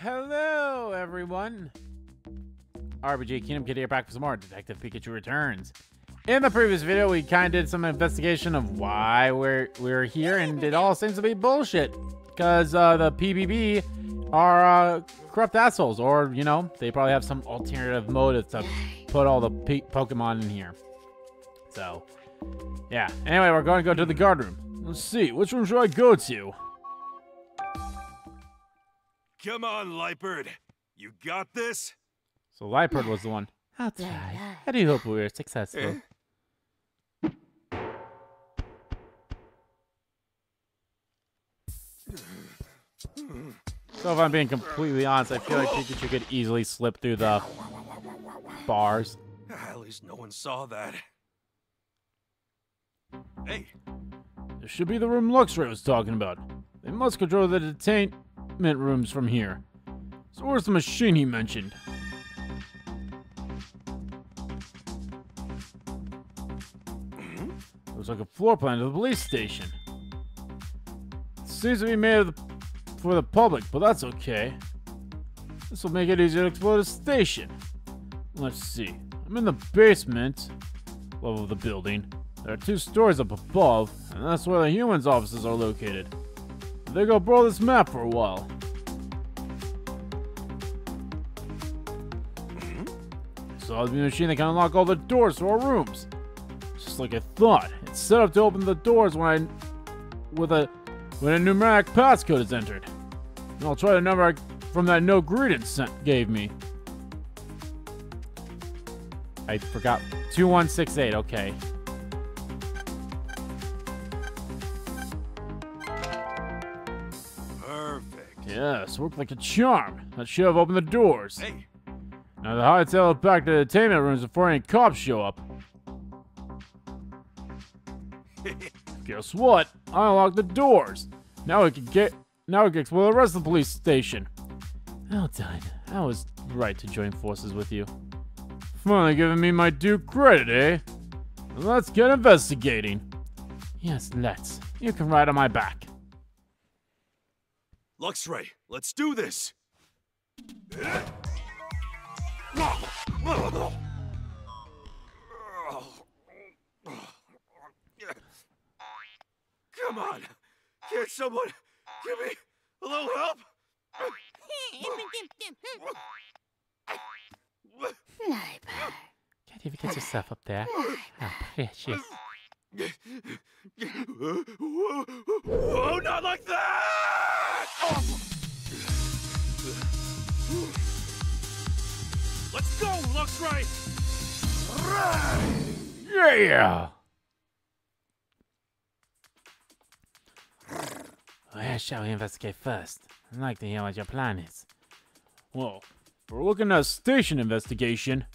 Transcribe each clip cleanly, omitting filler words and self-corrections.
Hello, everyone. RPG Kingdom Kid here, back for some more Detective Pikachu Returns. In the previous video, we kind of did some investigation of why we're here, and it all seems to be bullshit. Because the PBB are corrupt assholes, or, you know, they probably have some alternative motive to put all the Pokemon in here. So, yeah. Anyway, we're going to go to the guard room. Let's see, which room should I go to? Come on, Lightbird. You got this? So Lightbird was the one. I'll try. I do hope we're successful. So if I'm being completely honest, I feel like Pikachu could easily slip through the bars. At least no one saw that. Hey. This should be the room Luxray was talking about. They must control the detainment rooms from here. So where's the machine he mentioned? Looks like a floor plan to the police station. It seems to be made for the public, but that's okay. This will make it easier to explore the station. Let's see. I'm in the basement level of the building. There are 2 stories up above, and that's where the humans' offices are located. I think I'll borrow this map for a while. So the machine that can unlock all the doors to our rooms. Just like I thought. It's set up to open the doors when a numeric passcode is entered. And I'll try the number from that no greetings gave me. I forgot. 2168, okay. Perfect. Yes, worked like a charm. That should have opened the doors. Hey. Now the hightail it back to the detainment rooms before any cops show up. Guess what? I unlocked the doors. Now we can explore the rest of the police station. Well done. I was right to join forces with you. Finally giving me my due credit, eh? Let's get investigating. Yes, let's. You can ride on my back. Luxray, let's do this. Come on. Can't someone give me a little help? Can't even get yourself up there. How precious. Whoa, not like that! Let's go, Luxray! Yeah! Where shall we investigate first? I'd like to hear what your plan is. Well, if we're looking at a station investigation,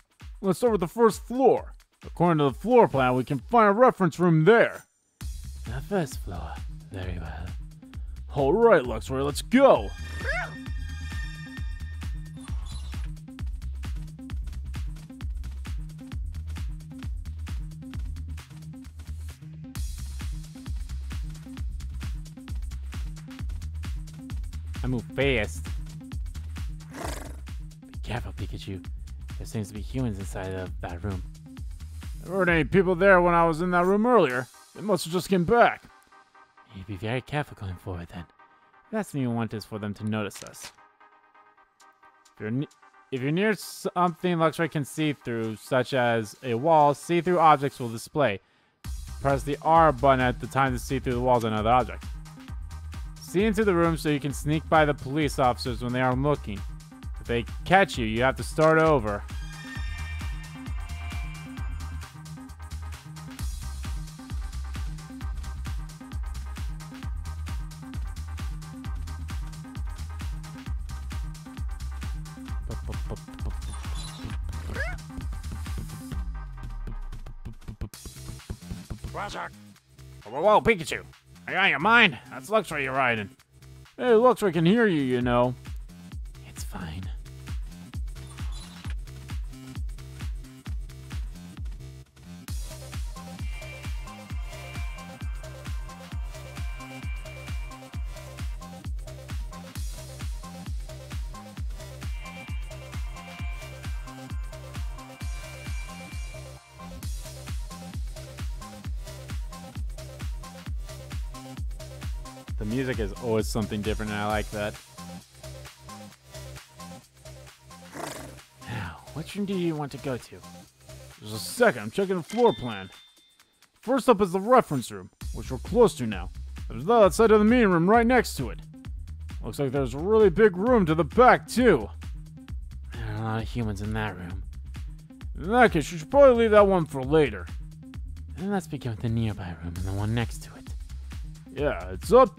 let's start with the first floor. According to the floor plan, we can find a reference room there. The first floor. Very well. Alright, Luxray, let's go! I move fast. Be careful, Pikachu. There seems to be humans inside of that room. There weren't any people there when I was in that room earlier. They must have just came back. You need to be very careful going forward then. The last thing you want is for them to notice us. If you're near something Luxray can see through, such as a wall, see-through objects will display. Press the R button at the time to see through the walls of another object. See into the room so you can sneak by the police officers when they aren't looking. If they catch you, you have to start over. Whoa, Pikachu! Are you on your mind? That's Luxray you're riding. Hey, Luxray can hear you, you know. It's fine. The music is always something different, and I like that. Now, which room do you want to go to? Just a second, I'm checking the floor plan. First up is the reference room, which we're close to now. There's that outside of the meeting room right next to it. Looks like there's a really big room to the back, too. There are a lot of humans in that room. In that case, you should probably leave that one for later. And let's begin with the nearby room and the one next to it. Yeah, it's all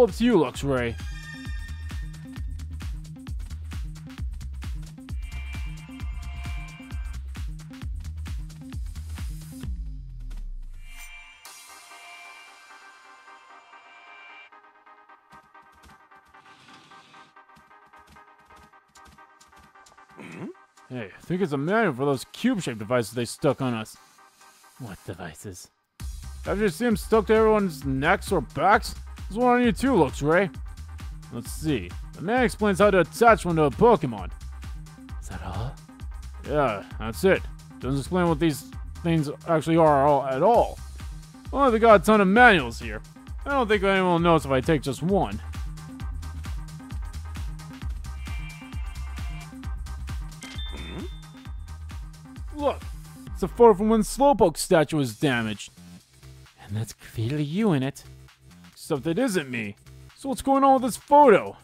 up to you, Luxray. Hey, I think it's a manual for those cube-shaped devices they stuck on us. What devices? Have you seen them stuck to everyone's necks or backs? There's one on you too, Luxray. Let's see. The man explains how to attach one to a Pokémon. Is that all? Yeah, that's it. Doesn't explain what these things actually are at all. Well, they got a ton of manuals here. I don't think anyone will notice if I take just one. Look, it's a photo from when Slowpoke's statue was damaged. And that's clearly you in it. Except it isn't me. So what's going on with this photo?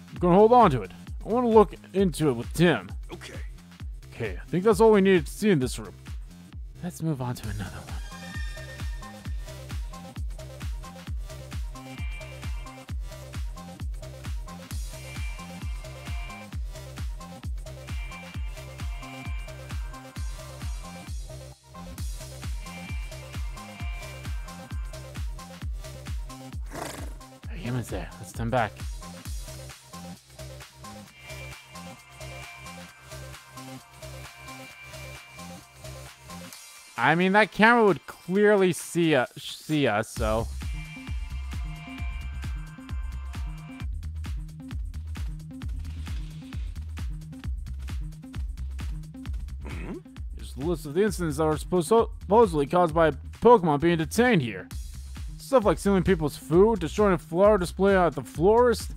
I'm gonna hold on to it. I want to look into it with Tim. Okay. Okay, I think that's all we needed to see in this room. Let's move on to another one. Humans there. Let's turn back. I mean, that camera would clearly see us, so. Here's the list of the incidents that were supposedly caused by Pokemon being detained here. Stuff like stealing people's food, destroying a flower display at the florist.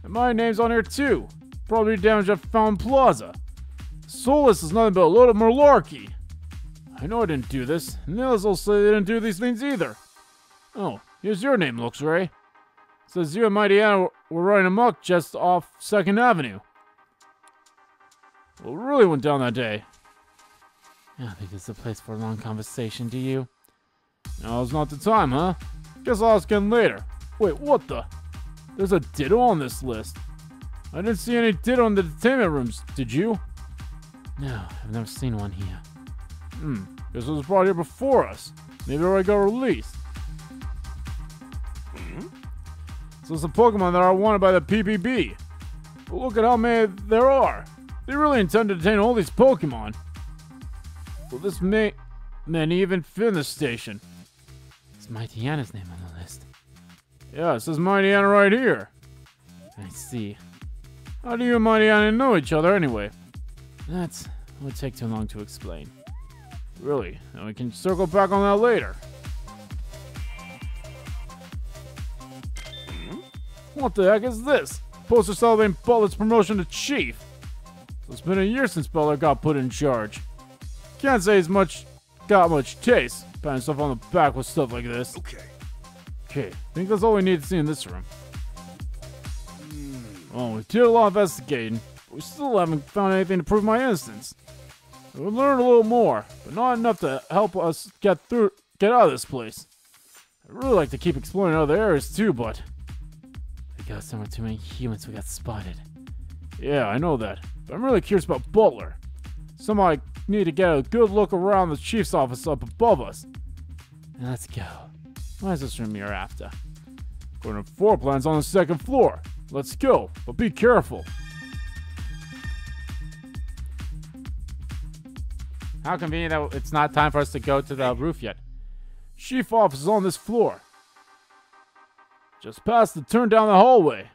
And my name's on here too. Property damage at Fountain Plaza. Soulless is nothing but a load of malarkey. I know I didn't do this, and the others will say they didn't do these things either. Oh, here's your name, Luxray. It says you and Mighty Anna were running amok just off 2nd Avenue. Well, it really went down that day. I don't think this is a place for a long conversation, do you? No, it's not the time, huh? Guess I'll ask again later. Wait, what the? There's a Ditto on this list. I didn't see any Ditto in the detainment rooms, did you? No, I've never seen one here. Guess it was brought here before us. Maybe it already got released. So it's the Pokemon that are wanted by the PPB. But look at how many there are. They really intend to detain all these Pokemon. Well, this may even fit in the station. It's Mighty Anna's name on the list. Yeah, it says Mighty Anna right here. I see. How do you and Mighty Anna know each other anyway? That would take too long to explain. Really? Then we can circle back on that later. What the heck is this? Poster celebrating Butler's promotion to Chief. So it's been a year since Butler got put in charge. Can't say he's got much taste, patting stuff on the back with stuff like this. Okay, I think that's all we need to see in this room. Well, we did a lot of investigating, but we still haven't found anything to prove my innocence. We learned a little more, but not enough to help us get out of this place. I'd really like to keep exploring other areas too, but we got somewhere too many humans we got spotted. Yeah, I know that, but I'm really curious about Butler. Somehow I need to get a good look around the chief's office up above us. Now let's go. Where's this room you're after? Going to floor plans on the 2nd floor. Let's go, but be careful. How convenient that it's not time for us to go to the roof yet. Chief office is on this floor. Just past the turn down the hallway.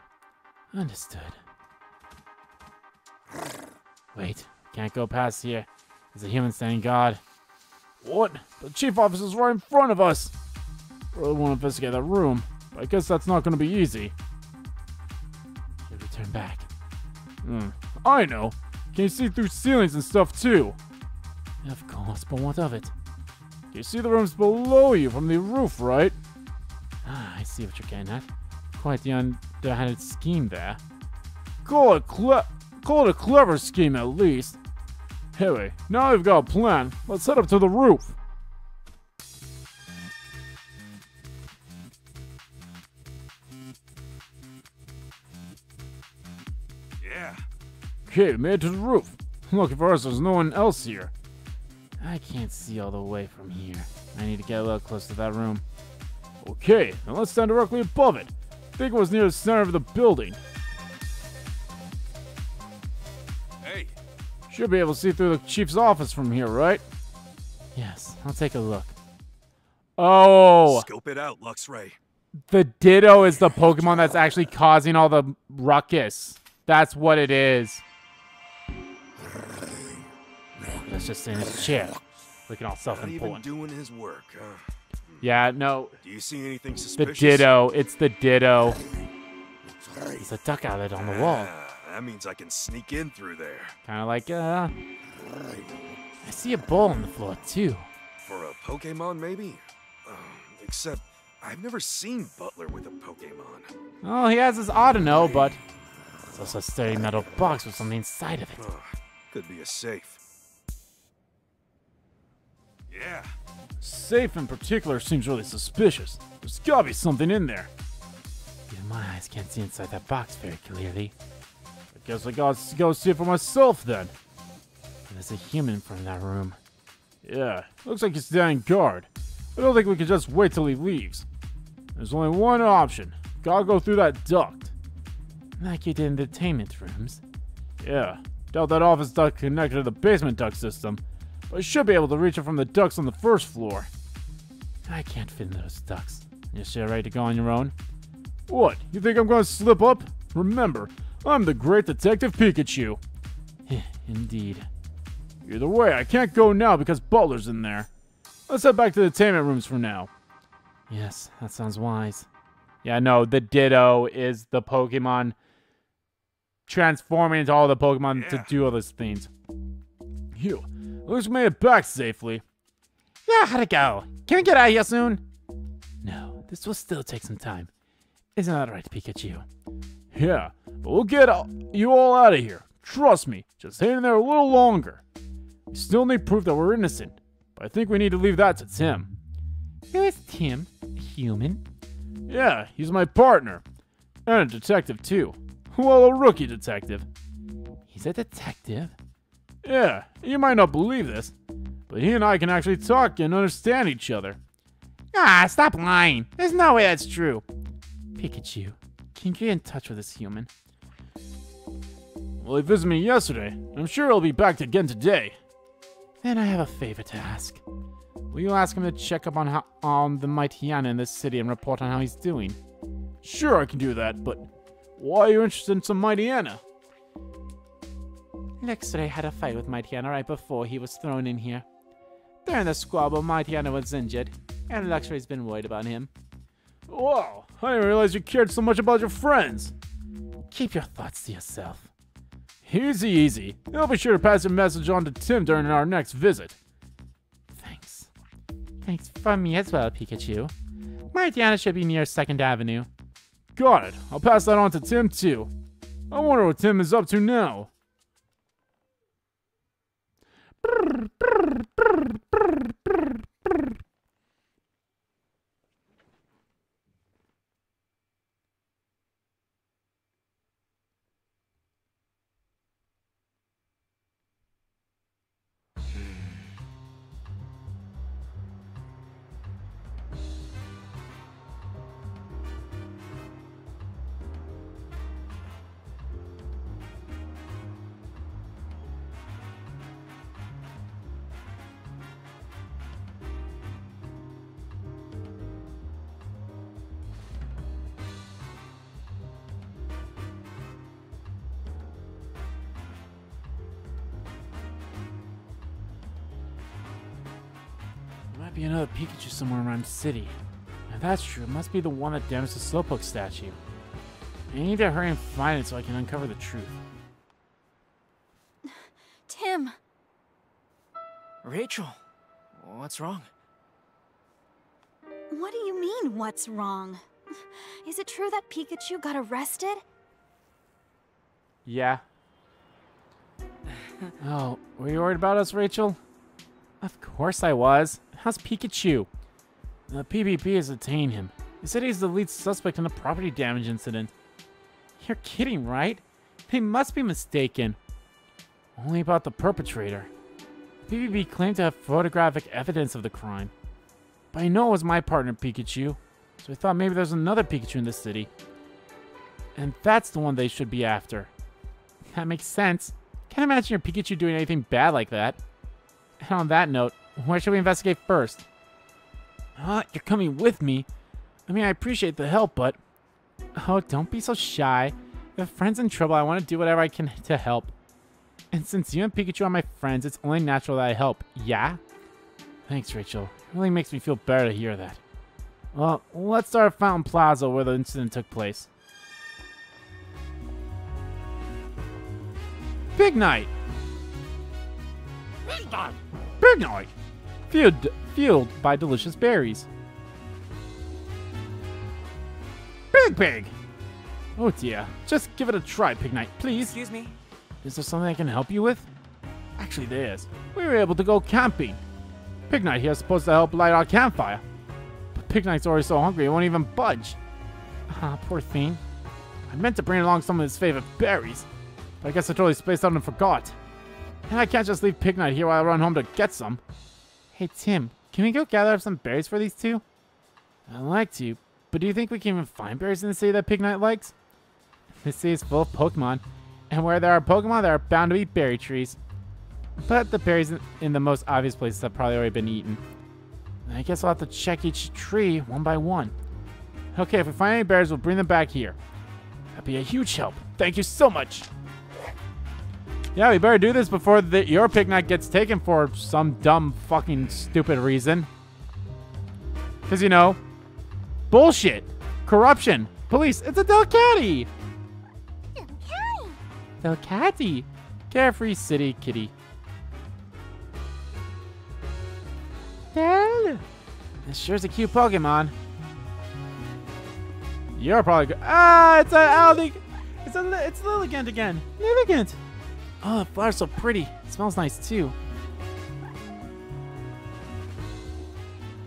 Understood. Wait, can't go past here. There's a human standing guard. What? The chief office is right in front of us. Really want to investigate that room. But I guess that's not going to be easy. Should we turn back? I know. Can you see through ceilings and stuff too? Of course, but what of it? Can you see the rooms below you from the roof, right? Ah, I see what you're getting at. Quite the underhanded scheme there. Call it a clever scheme at least. Anyway, now we've got a plan. Let's head up to the roof. Yeah. Okay, we made it to the roof. Lucky for us, there's no one else here. I can't see all the way from here. I need to get a little closer to that room. Okay, now let's stand directly above it. I think it was near the center of the building. Hey. Should be able to see through the chief's office from here, right? Yes, I'll take a look. Oh! Scope it out, Luxray. The Ditto is the Pokemon that's actually causing all the ruckus. That's what it is. Let's just sit in his chair. Looking all Not even self-important. doing his work, huh? Yeah, no. Do you see anything The suspicious? Ditto. It's the Ditto. There's a duck outlet on the wall. That means I can sneak in through there. Kind of like, I see a bowl on the floor, too. For a Pokemon, maybe? Except, I've never seen Butler with a Pokemon. Oh, he has his Audino, but it's also a sturdy metal box with something inside of it. Could be a safe. Yeah. Safe in particular seems really suspicious. There's gotta be something in there. Even my eyes can't see inside that box very clearly. I guess I gotta go see it for myself then. There's a human in front of that room. Yeah, looks like he's standing guard. I don't think we can just wait till he leaves. There's only one option. Gotta go through that duct. Like you did in the entertainment rooms. Yeah, doubt that office duct connected to the basement duct system, but I should be able to reach it from the ducts on the first floor. I can't fit in those ducts. You sure ready to go on your own? What, you think I'm gonna slip up? Remember, I'm the great Detective Pikachu. Indeed. Either way, I can't go now because Butler's in there. Let's head back to the entertainment rooms for now. Yes, that sounds wise. Yeah, no, the Ditto is the Pokemon transforming into all the Pokemon to do all those things. Phew, looks we made it back safely. Yeah, how'd it go? Can we get out of here soon? No, this will still take some time. Isn't that right, Pikachu? Yeah, but we'll get you all out of here. Trust me, just hang in there a little longer. We still need proof that we're innocent, but I think we need to leave that to Tim. Who is Tim? A human? Yeah, he's my partner. And a detective, too. Well, a rookie detective. He's a detective? Yeah, you might not believe this, but he and I can actually talk and understand each other. Ah, stop lying. There's no way that's true. Pikachu, can you get in touch with this human? Well, he visited me yesterday. I'm sure he'll be back again today. Then I have a favor to ask. Will you ask him to check up on the Mightyena in this city and report on how he's doing? Sure, I can do that, but why are you interested in some Mightyena? Luxray had a fight with Mightyena right before he was thrown in here. During the squabble, Mightyena was injured, and Luxray's been worried about him. Wow, I didn't realize you cared so much about your friends. Keep your thoughts to yourself. Easy, easy. I'll be sure to pass your message on to Tim during our next visit. Thanks. Thanks from me as well, Pikachu. Mightyena should be near 2nd Avenue. Got it. I'll pass that on to Tim, too. I wonder what Tim is up to now. There might be another Pikachu somewhere in Ryme City. I If that's true, it must be the one that damaged the Slowpoke statue. I need to hurry and find it so I can uncover the truth. Tim. Rachel, what's wrong? What do you mean, what's wrong? Is it true that Pikachu got arrested? Yeah. Oh, were you worried about us, Rachel? Of course I was. How's Pikachu? The PvP has detained him. They said he's the lead suspect in the property damage incident. You're kidding, right? They must be mistaken. Only about the perpetrator. PvP claimed to have photographic evidence of the crime. But I know it was my partner, Pikachu. So I thought maybe there's another Pikachu in this city. And that's the one they should be after. That makes sense. Can't imagine your Pikachu doing anything bad like that. And on that note, where should we investigate first? You're coming with me? I mean, I appreciate the help, but... Oh, don't be so shy. If a friend's in trouble, I want to do whatever I can to help. And since you and Pikachu are my friends, it's only natural that I help, yeah? Thanks, Rachel. It really makes me feel better to hear that. Well, let's start at Fountain Plaza where the incident took place. Big Night! Big Night! Big Night! Fueled by delicious berries. Big Pig! Oh dear. Just give it a try, Pig Night, please. Excuse me? Is there something I can help you with? Actually, there is. We were able to go camping. Pig Night here is supposed to help light our campfire. But Pig Night's already so hungry it won't even budge. Ah, poor thing. I meant to bring along some of his favorite berries, but I guess I totally spaced out and forgot. And I can't just leave Pig Night here while I run home to get some. Hey, Tim, can we go gather up some berries for these two? I'd like to, but do you think we can even find berries in the city that Pig Night likes? This city is full of Pokemon, and where there are Pokemon, there are bound to be berry trees. But the berries in the most obvious places have probably already been eaten. I guess I'll have to check each tree one by one. Okay, if we find any berries, we'll bring them back here. That'd be a huge help. Thank you so much. Yeah, we better do this before your Pig Night gets taken for some dumb fucking stupid reason. Because, you know, bullshit, corruption, police, it's a Delcatty! Delcatty! Carefree City Kitty. Del! This sure's a cute Pokemon. You're probably good. Ah, it's a Aldi. It's Lilligant again. Lilligant! Oh, the flower's so pretty. It smells nice, too.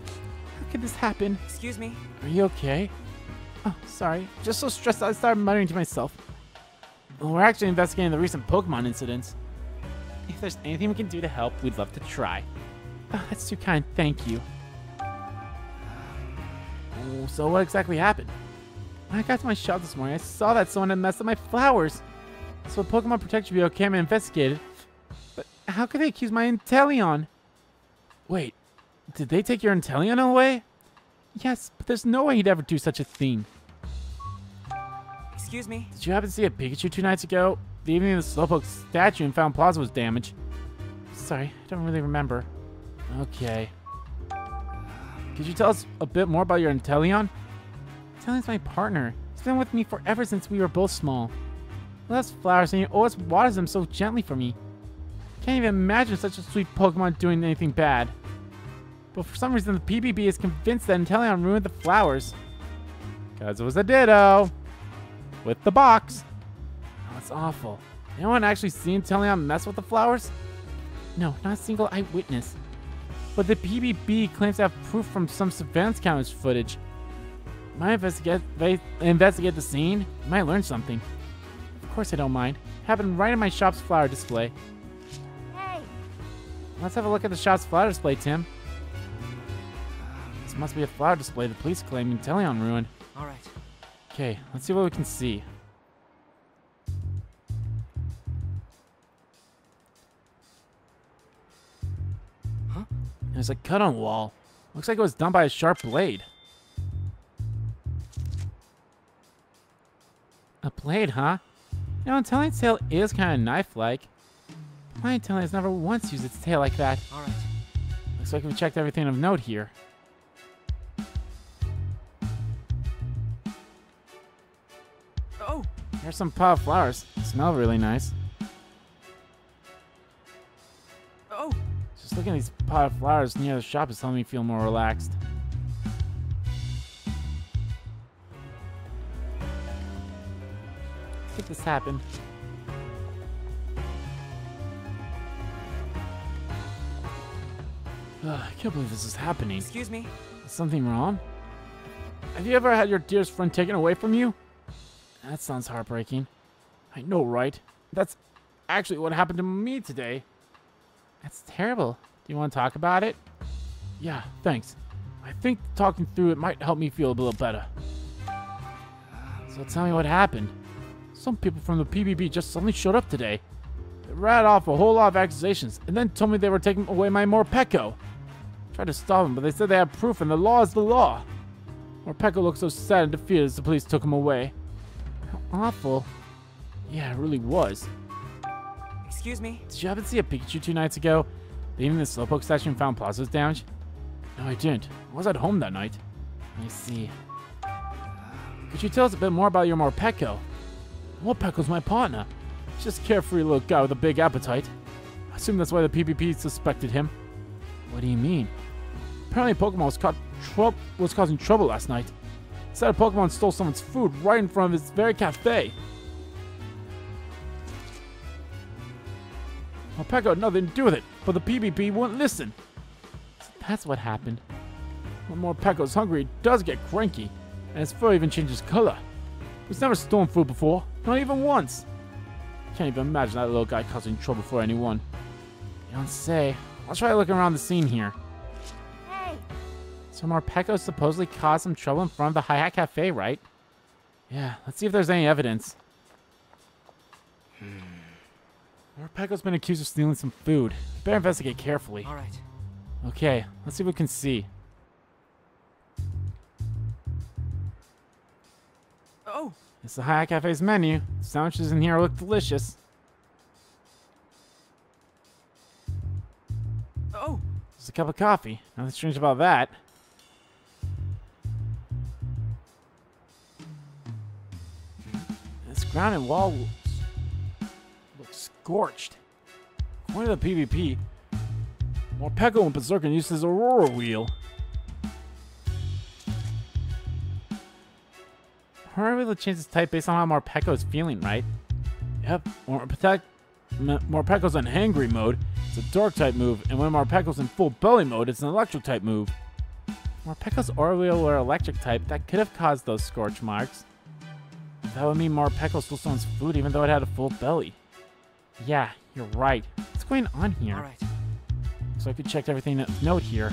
How could this happen? Excuse me? Are you okay? Oh, sorry. Just so stressed out I started muttering to myself. Well, we're actually investigating the recent Pokemon incidents. If there's anything we can do to help, we'd love to try. Oh, that's too kind. Thank you. Oh, so what exactly happened? When I got to my shop this morning, I saw that someone had messed up my flowers. So the Pokemon Protection Bureau came and investigated. But how could they accuse my Inteleon? Wait, did they take your Inteleon away? Yes, but there's no way he'd ever do such a thing. Excuse me? Did you happen to see a Pikachu 2 nights ago? The evening the Slowpoke statue in Fountain Plaza was damaged. Sorry, I don't really remember. Okay. Could you tell us a bit more about your Inteleon? Inteleon's my partner. He's been with me forever since we were both small. He loves flowers and he always waters them so gently for me. Can't even imagine such a sweet Pokemon doing anything bad. But for some reason the PBB is convinced that Inteleon ruined the flowers. Because it was a Ditto. With the box. Oh, that's awful. Anyone actually seen Inteleon mess with the flowers? No, not a single eyewitness. But the PBB claims to have proof from some surveillance cameras footage. Might investigate the scene? Might learn something. Of course I don't mind. It happened right in my shop's flower display. Hey! Let's have a look at the shop's flower display, Tim. This must be a flower display the police claim Inteleon ruined. Alright. Okay, let's see what we can see. Huh? There's a cut on the wall. Looks like it was done by a sharp blade. A blade, huh? You know, Inteleon's tail is kind of knife-like. My Inteleon has never once used its tail like that. Alright. Looks like we've checked everything of note here. Here's some pot flowers. They smell really nice. Oh, Just looking at these pot flowers near the shop is helping me feel more relaxed. Let's make this happen. I can't believe this is happening. excuse me. Is something wrong? Have you ever had your dearest friend taken away from you? That sounds heartbreaking. I know, right? That's actually what happened to me today. That's terrible. Do you want to talk about it? Yeah, thanks. I think talking through it might help me feel a little better. So tell me what happened. Some people from the PBB just suddenly showed up today. They rattled off a whole lot of accusations and then told me they were taking away my Morpeko. Tried to stop them, but they said they had proof and the law is the law. Morpeko looked so sad and defeated as the police took him away. How awful. Yeah, it really was. Excuse me. Did you happen to see a Pikachu 2 nights ago? Leaving the Slowpoke statue and found Plaza's damage? No, I didn't. I was at home that night. I see. Could you tell us a bit more about your Morpeko? Morpeko's my partner. He's just a carefree little guy with a big appetite. I assume that's why the PvP suspected him. What do you mean? Apparently Pokemon was causing trouble last night. It said a Pokemon stole someone's food right in front of his very cafe. Morpeko had nothing to do with it, but the PvP wouldn't listen. So that's what happened. When Morpeko's hungry, he does get cranky, and his fur even changes color. He's never stolen food before, not even once. Can't even imagine that little guy causing trouble for anyone. You don't say. I'll try looking around the scene here. Hey! So Morpeko supposedly caused some trouble in front of the Hi-Hat Cafe, right? Yeah, let's see if there's any evidence. Morpeko's been accused of stealing some food. Better investigate carefully. All right. Okay, let's see what we can see. Oh, It's the Hi-Hat Cafe's menu. The sandwiches in here look delicious. oh. Just a cup of coffee. Nothing strange about that. This ground and wall looks scorched. According to the PvP, Morpeko and Berserker used his Aurora Wheel. Aurora Wheel changes type based on how Morpeko is feeling, right? Yep. Morpeko's in hangry mode. It's a dark type move, and when Morpeko's in full belly mode, it's an electric type move. Morpeko's Aura Wheel were electric type, that could have caused those scorch marks. That would mean Morpeko stole someone's food even though it had a full belly. Yeah, you're right. What's going on here? All right. So I could check everything note here.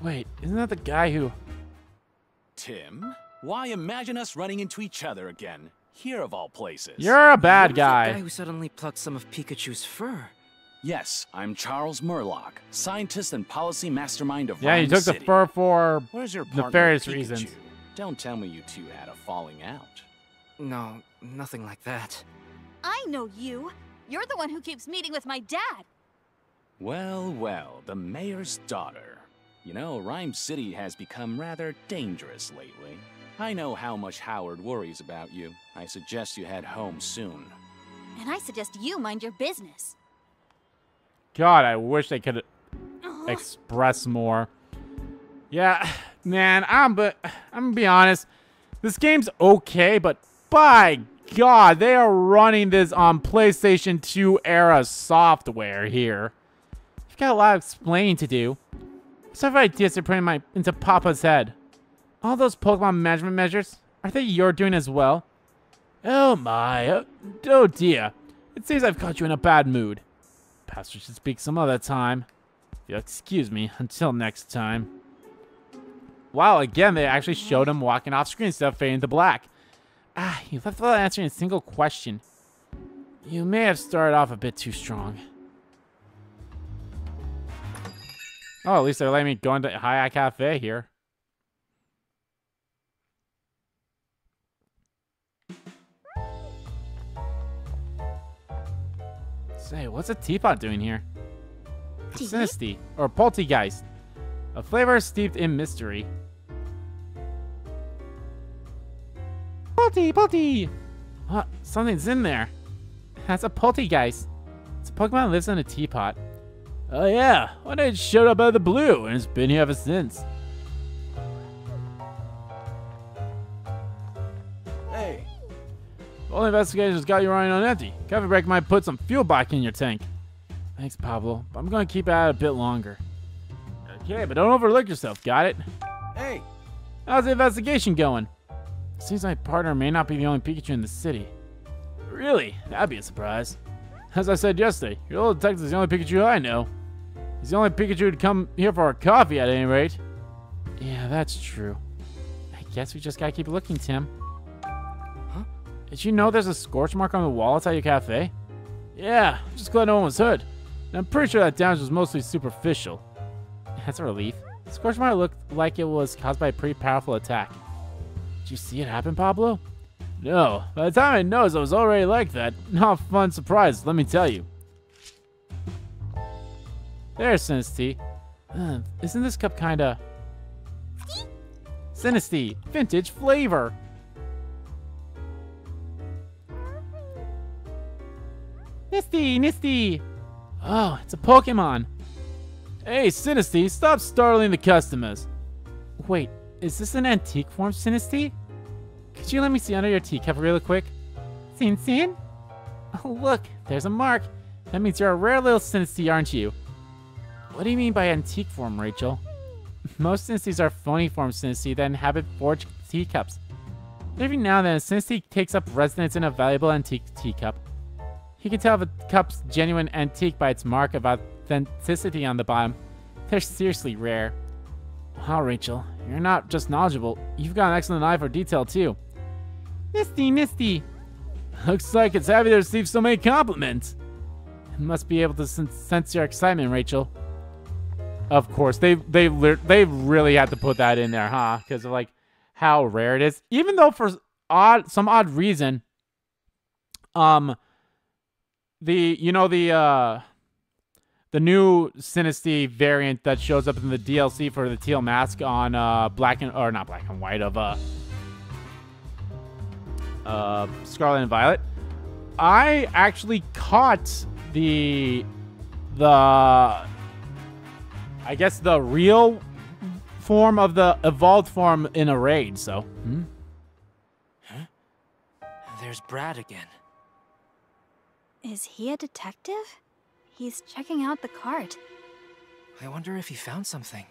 Wait, isn't that the guy who... Tim, why imagine us running into each other again? Here of all places. You're a bad What was that guy guy. who suddenly plucked some of Pikachu's fur. Yes, I'm Charles Murlock, scientist and policy mastermind of Yeah, Ryme you took the City. fur for Where's your partner, nefarious Pikachu? reasons. Don't tell me you two had a falling out. No, nothing like that. I know you. You're the one who keeps meeting with my dad. Well, well, the mayor's daughter. You know, Ryme City has become rather dangerous lately. I know how much Howard worries about you. I suggest you head home soon. And I suggest you mind your business. God, I wish they could express more. Yeah, man, I'm gonna be honest. This game's okay, but by God, they are running this on PlayStation 2 era software here. You've got a lot of explaining to do. What sort of ideas are putting into Papa's head? All those Pokemon management measures, are they your doing as well? Oh my, oh dear. It seems I've caught you in a bad mood. Pastor should speak some other time. If you'll excuse me, until next time. Wow, again, they actually showed him walking off screen instead of fading to black. Ah, you left without answering a single question. You may have started off a bit too strong. Oh, at least they're letting me go into Hi-Hat Cafe here. Say, what's a teapot doing here? Tea? Sinisty, or Poltergeist. A flavor steeped in mystery. Polty! Something's in there. That's a Poltergeist. It's a Pokemon that lives in a teapot. Oh yeah, one day it showed up out of the blue, and it's been here ever since. Hey, All the investigators got you running on empty. Coffee break might put some fuel back in your tank. Thanks, Pablo, but I'm gonna keep it out a bit longer. Okay, but don't overlook yourself, got it? hey. How's the investigation going? Seems my partner may not be the only Pikachu in the city. Really? That'd be a surprise. As I said yesterday, your little detective's the only Pikachu I know. He's the only Pikachu who'd come here for a coffee at any rate. Yeah, that's true. I guess we just gotta keep looking, Tim. Huh? Did you know there's a scorch mark on the wall outside your cafe? Yeah, just glad no one was hurt. And I'm pretty sure that damage was mostly superficial. That's a relief. The scorch mark looked like it was caused by a pretty powerful attack. Did you see it happen, Pablo? No. By the time I noticed, I was already like that. Not a fun surprise, let me tell you. There's Sinisty. Isn't this cup kinda... Sinisty, vintage flavor. Nisty. Oh, it's a Pokemon. Hey, Sinisty, stop startling the customers. Wait, is this an antique form, Sinisty? Could you let me see under your teacup real quick? Sin? Oh, look, there's a mark. That means you're a rare little Sinisty, aren't you? What do you mean by antique form, Rachel? Most Sinisties are phony form Sinisty that inhabit forged teacups. Every now and then, a Sinisty takes up residence in a valuable antique teacup. You can tell if a cup's genuine antique by its mark of authenticity on the bottom. They're seriously rare. Wow, Rachel, you're not just knowledgeable, you've got an excellent eye for detail, too. Nisty. Looks like it's happy to receive so many compliments. It must be able to sense your excitement, Rachel. Of course, they really had to put that in there, huh? Because of, like, how rare it is. Even though for some odd reason, the new Sinisty variant that shows up in the DLC for the teal mask on not black and white of Scarlet and Violet. I actually caught the I guess the real form of the evolved form in a raid, so. Huh? There's Brad again. Is he a detective? He's checking out the cart. I wonder if he found something.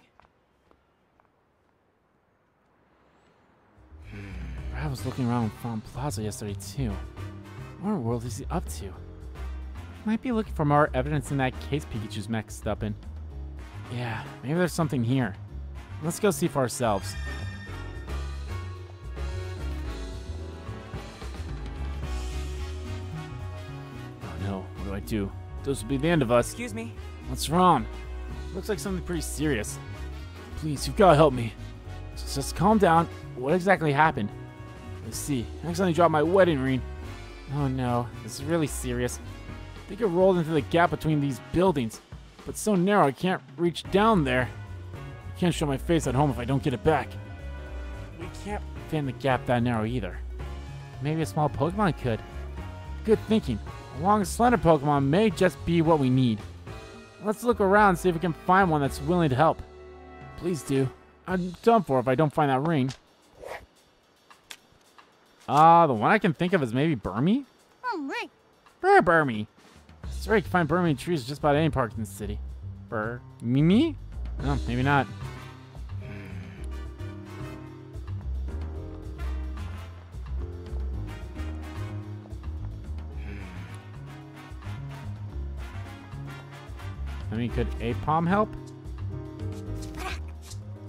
I was looking around Fawn Plaza yesterday too. What in the world is he up to? Might be looking for more evidence in that case Pikachu's mixed up in. Yeah, maybe there's something here. Let's go see for ourselves. Oh no, what do I do? This will be the end of us. Excuse me? What's wrong? Looks like something pretty serious. Please, you've got to help me. Just calm down. What exactly happened? Let's see. I accidentally dropped my wedding ring. Oh no, this is really serious. I think it rolled into the gap between these buildings, but it's so narrow I can't reach down there. I can't show my face at home if I don't get it back. We can't fit in the gap that narrow either. Maybe a small Pokemon could. Good thinking. A long, slender Pokemon may just be what we need. Let's look around and see if we can find one that's willing to help. Please do. I'm done for if I don't find that ring. The one I can think of is maybe Burmy? Burmy. It's right, you can find Burmy in trees just about any park in the city. Mimi? No, maybe not. I mean, could Apom help?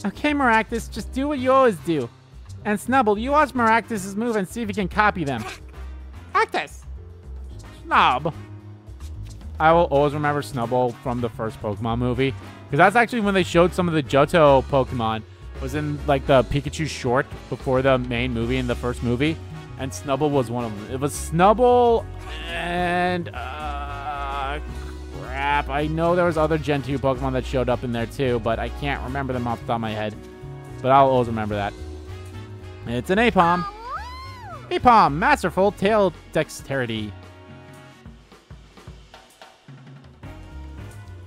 Okay, Maractus, just do what you always do. And Snubble, you watch Maractus' move and see if you can copy them. Cactus! Snub. I will always remember Snubble from the first Pokemon movie. Because that's actually when they showed some of the Johto Pokemon. It was in, like, the Pikachu short before the main movie in the first movie. And Snubble was one of them. It was Snubble and, crap. crap. I know there was other Gen 2 Pokemon that showed up in there too, but I can't remember them off the top of my head. But I'll always remember that. It's an Apom. Apom, masterful tail dexterity.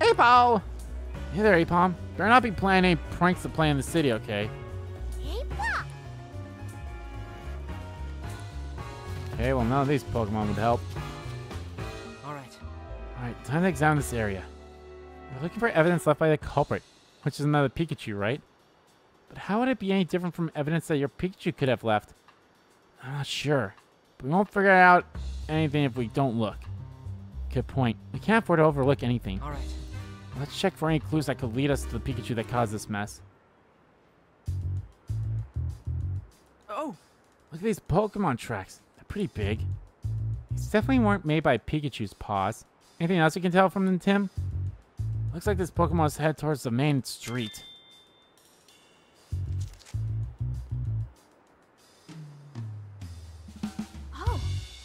Apo! Hey there, Apom. Better not be playing any pranks to play in the city, okay? Okay, well, none of these Pokemon would help. Alright, time to examine this area. We're looking for evidence left by the culprit, which is another Pikachu, right? But how would it be any different from evidence that your Pikachu could have left? I'm not sure. But we won't figure out anything if we don't look. Good point. We can't afford to overlook anything. Alright. Let's check for any clues that could lead us to the Pikachu that caused this mess. Oh! Look at these Pokemon tracks. They're pretty big. These definitely weren't made by Pikachu's paws. Anything else you can tell from them, Tim? Looks like this Pokemon is headed towards the main street.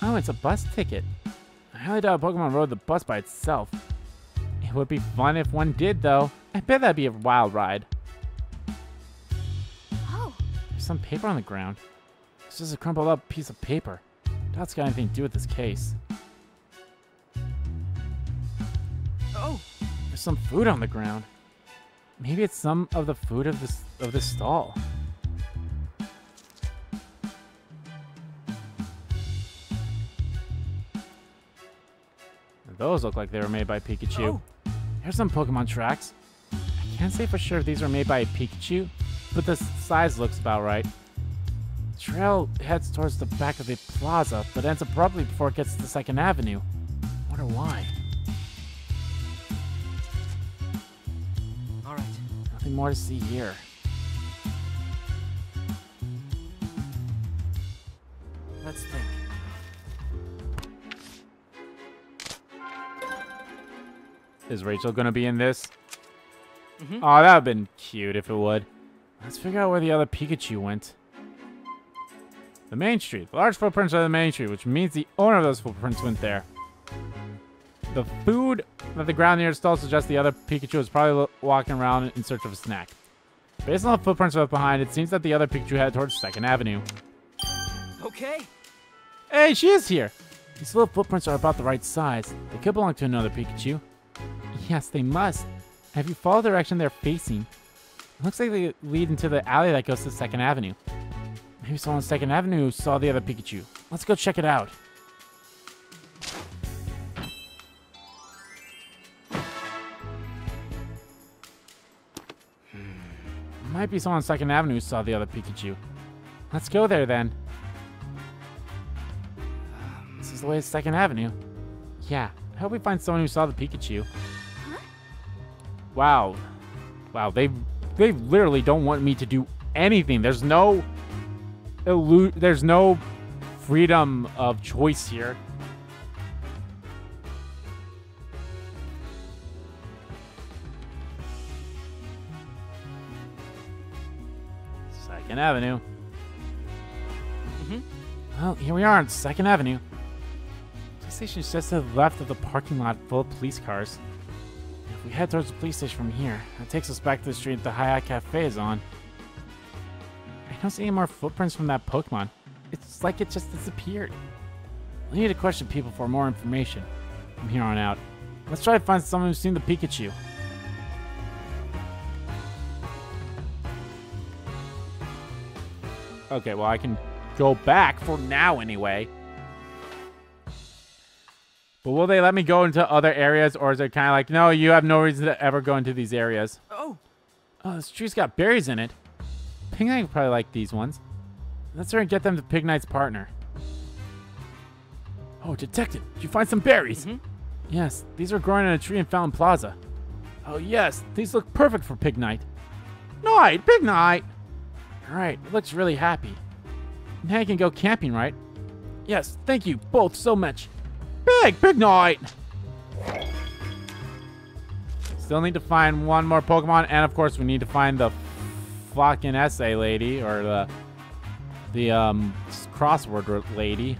Oh, it's a bus ticket. I highly doubt a Pokemon rode the bus by itself. It would be fun if one did, though. I bet that'd be a wild ride. Oh. There's some paper on the ground. It's just a crumpled up piece of paper. Doubt it's got anything to do with this case. Oh! There's some food on the ground. Maybe it's some of the food of this stall. Those look like they were made by Pikachu. Oh. Here's some Pokemon tracks. I can't say for sure if these were made by a Pikachu, but the size looks about right. The trail heads towards the back of the plaza, but ends abruptly before it gets to 2nd Avenue. I wonder why. Alright. Nothing more to see here. Let's think. Is Rachel gonna be in this? Mm-hmm. Oh, that would've been cute if it would. Let's figure out where the other Pikachu went. The main street. The large footprints are the main street, which means the owner of those footprints went there. The food that the ground near the stall suggests the other Pikachu was probably walking around in search of a snack. Based on the footprints left behind, it seems that the other Pikachu headed towards 2nd Avenue. Okay. Hey, she is here! These little footprints are about the right size. They could belong to another Pikachu. Yes, they must. If you follow the direction they're facing, it looks like they lead into the alley that goes to 2nd Avenue. Maybe someone on 2nd Avenue saw the other Pikachu. Let's go check it out. Might be someone on 2nd Avenue who saw the other Pikachu. Let's go there then. This is the way to 2nd Avenue. Yeah, I hope we find someone who saw the Pikachu. Wow. Wow, they literally don't want me to do anything. There's no freedom of choice here. Second Avenue. Well, here we are on 2nd Avenue. The police station is just to the left of the parking lot full of police cars. If we head towards the police station from here, that takes us back to the street the Hi-Hat Cafe is on. I don't see any more footprints from that Pokemon. It's like it just disappeared. We need to question people for more information from here on out. Let's try to find someone who's seen the Pikachu. Okay, well, I can go back for now anyway. But will they let me go into other areas, or is it kind of like, no, you have no reason to ever go into these areas? Oh, this tree's got berries in it. Pignite would probably like these ones. Let's try and get them to Pignite's partner. Oh, Detective, did you find some berries? Yes, these are growing in a tree in Fountain Plaza. Oh yes, these look perfect for Pignite. Night, Pignite! Alright, it looks really happy. Now you can go camping, right? Yes, thank you both so much. Big night! Still need to find one more Pokemon, and of course we need to find the fucking essay lady, or the crossword lady.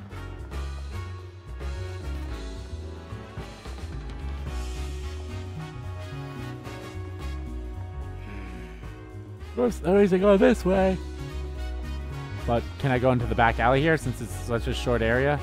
Most always I go this way. But can I go into the back alley here since it's such a short area?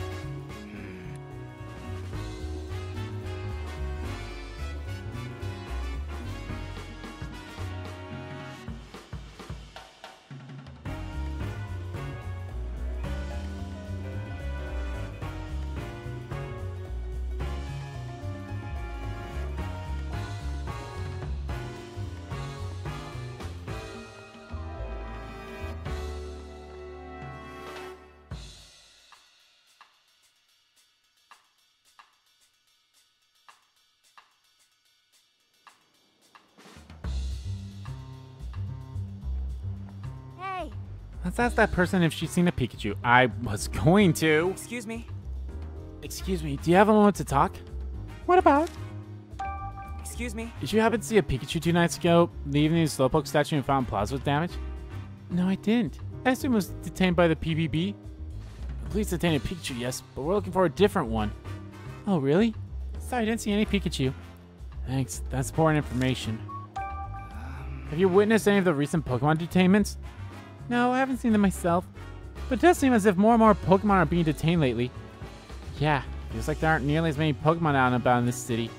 Hey! Let's ask that person if she's seen a Pikachu. I was going to. Excuse me. Excuse me, do you have a moment to talk? What about? Excuse me. Did you happen to see a Pikachu 2 nights ago? The evening the Slowpoke statue in Fountain Plaza was damaged? No, I didn't. I assume it was detained by the PBB. The police detained a Pikachu, yes, but we're looking for a different one. Oh, really? Sorry, I didn't see any Pikachu. Thanks, that's important information. Have you witnessed any of the recent Pokemon detainments? No, I haven't seen them myself. But it does seem as if more and more Pokemon are being detained lately. Yeah, feels like there aren't nearly as many Pokemon out and about in this city.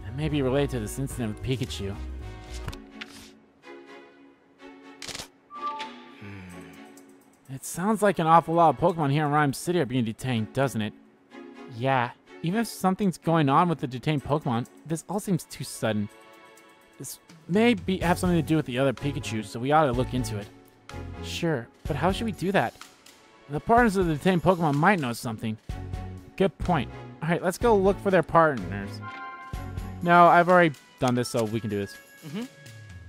It may be related to this incident with Pikachu. It sounds like an awful lot of Pokemon here in Ryme City are being detained, doesn't it? Yeah, even if something's going on with the detained Pokemon, this all seems too sudden. This may have something to do with the other Pikachu, so we ought to look into it. Sure, but how should we do that? The partners of the detained Pokemon might know something. Good point. Alright, let's go look for their partners. No, I've already done this, so we can do this.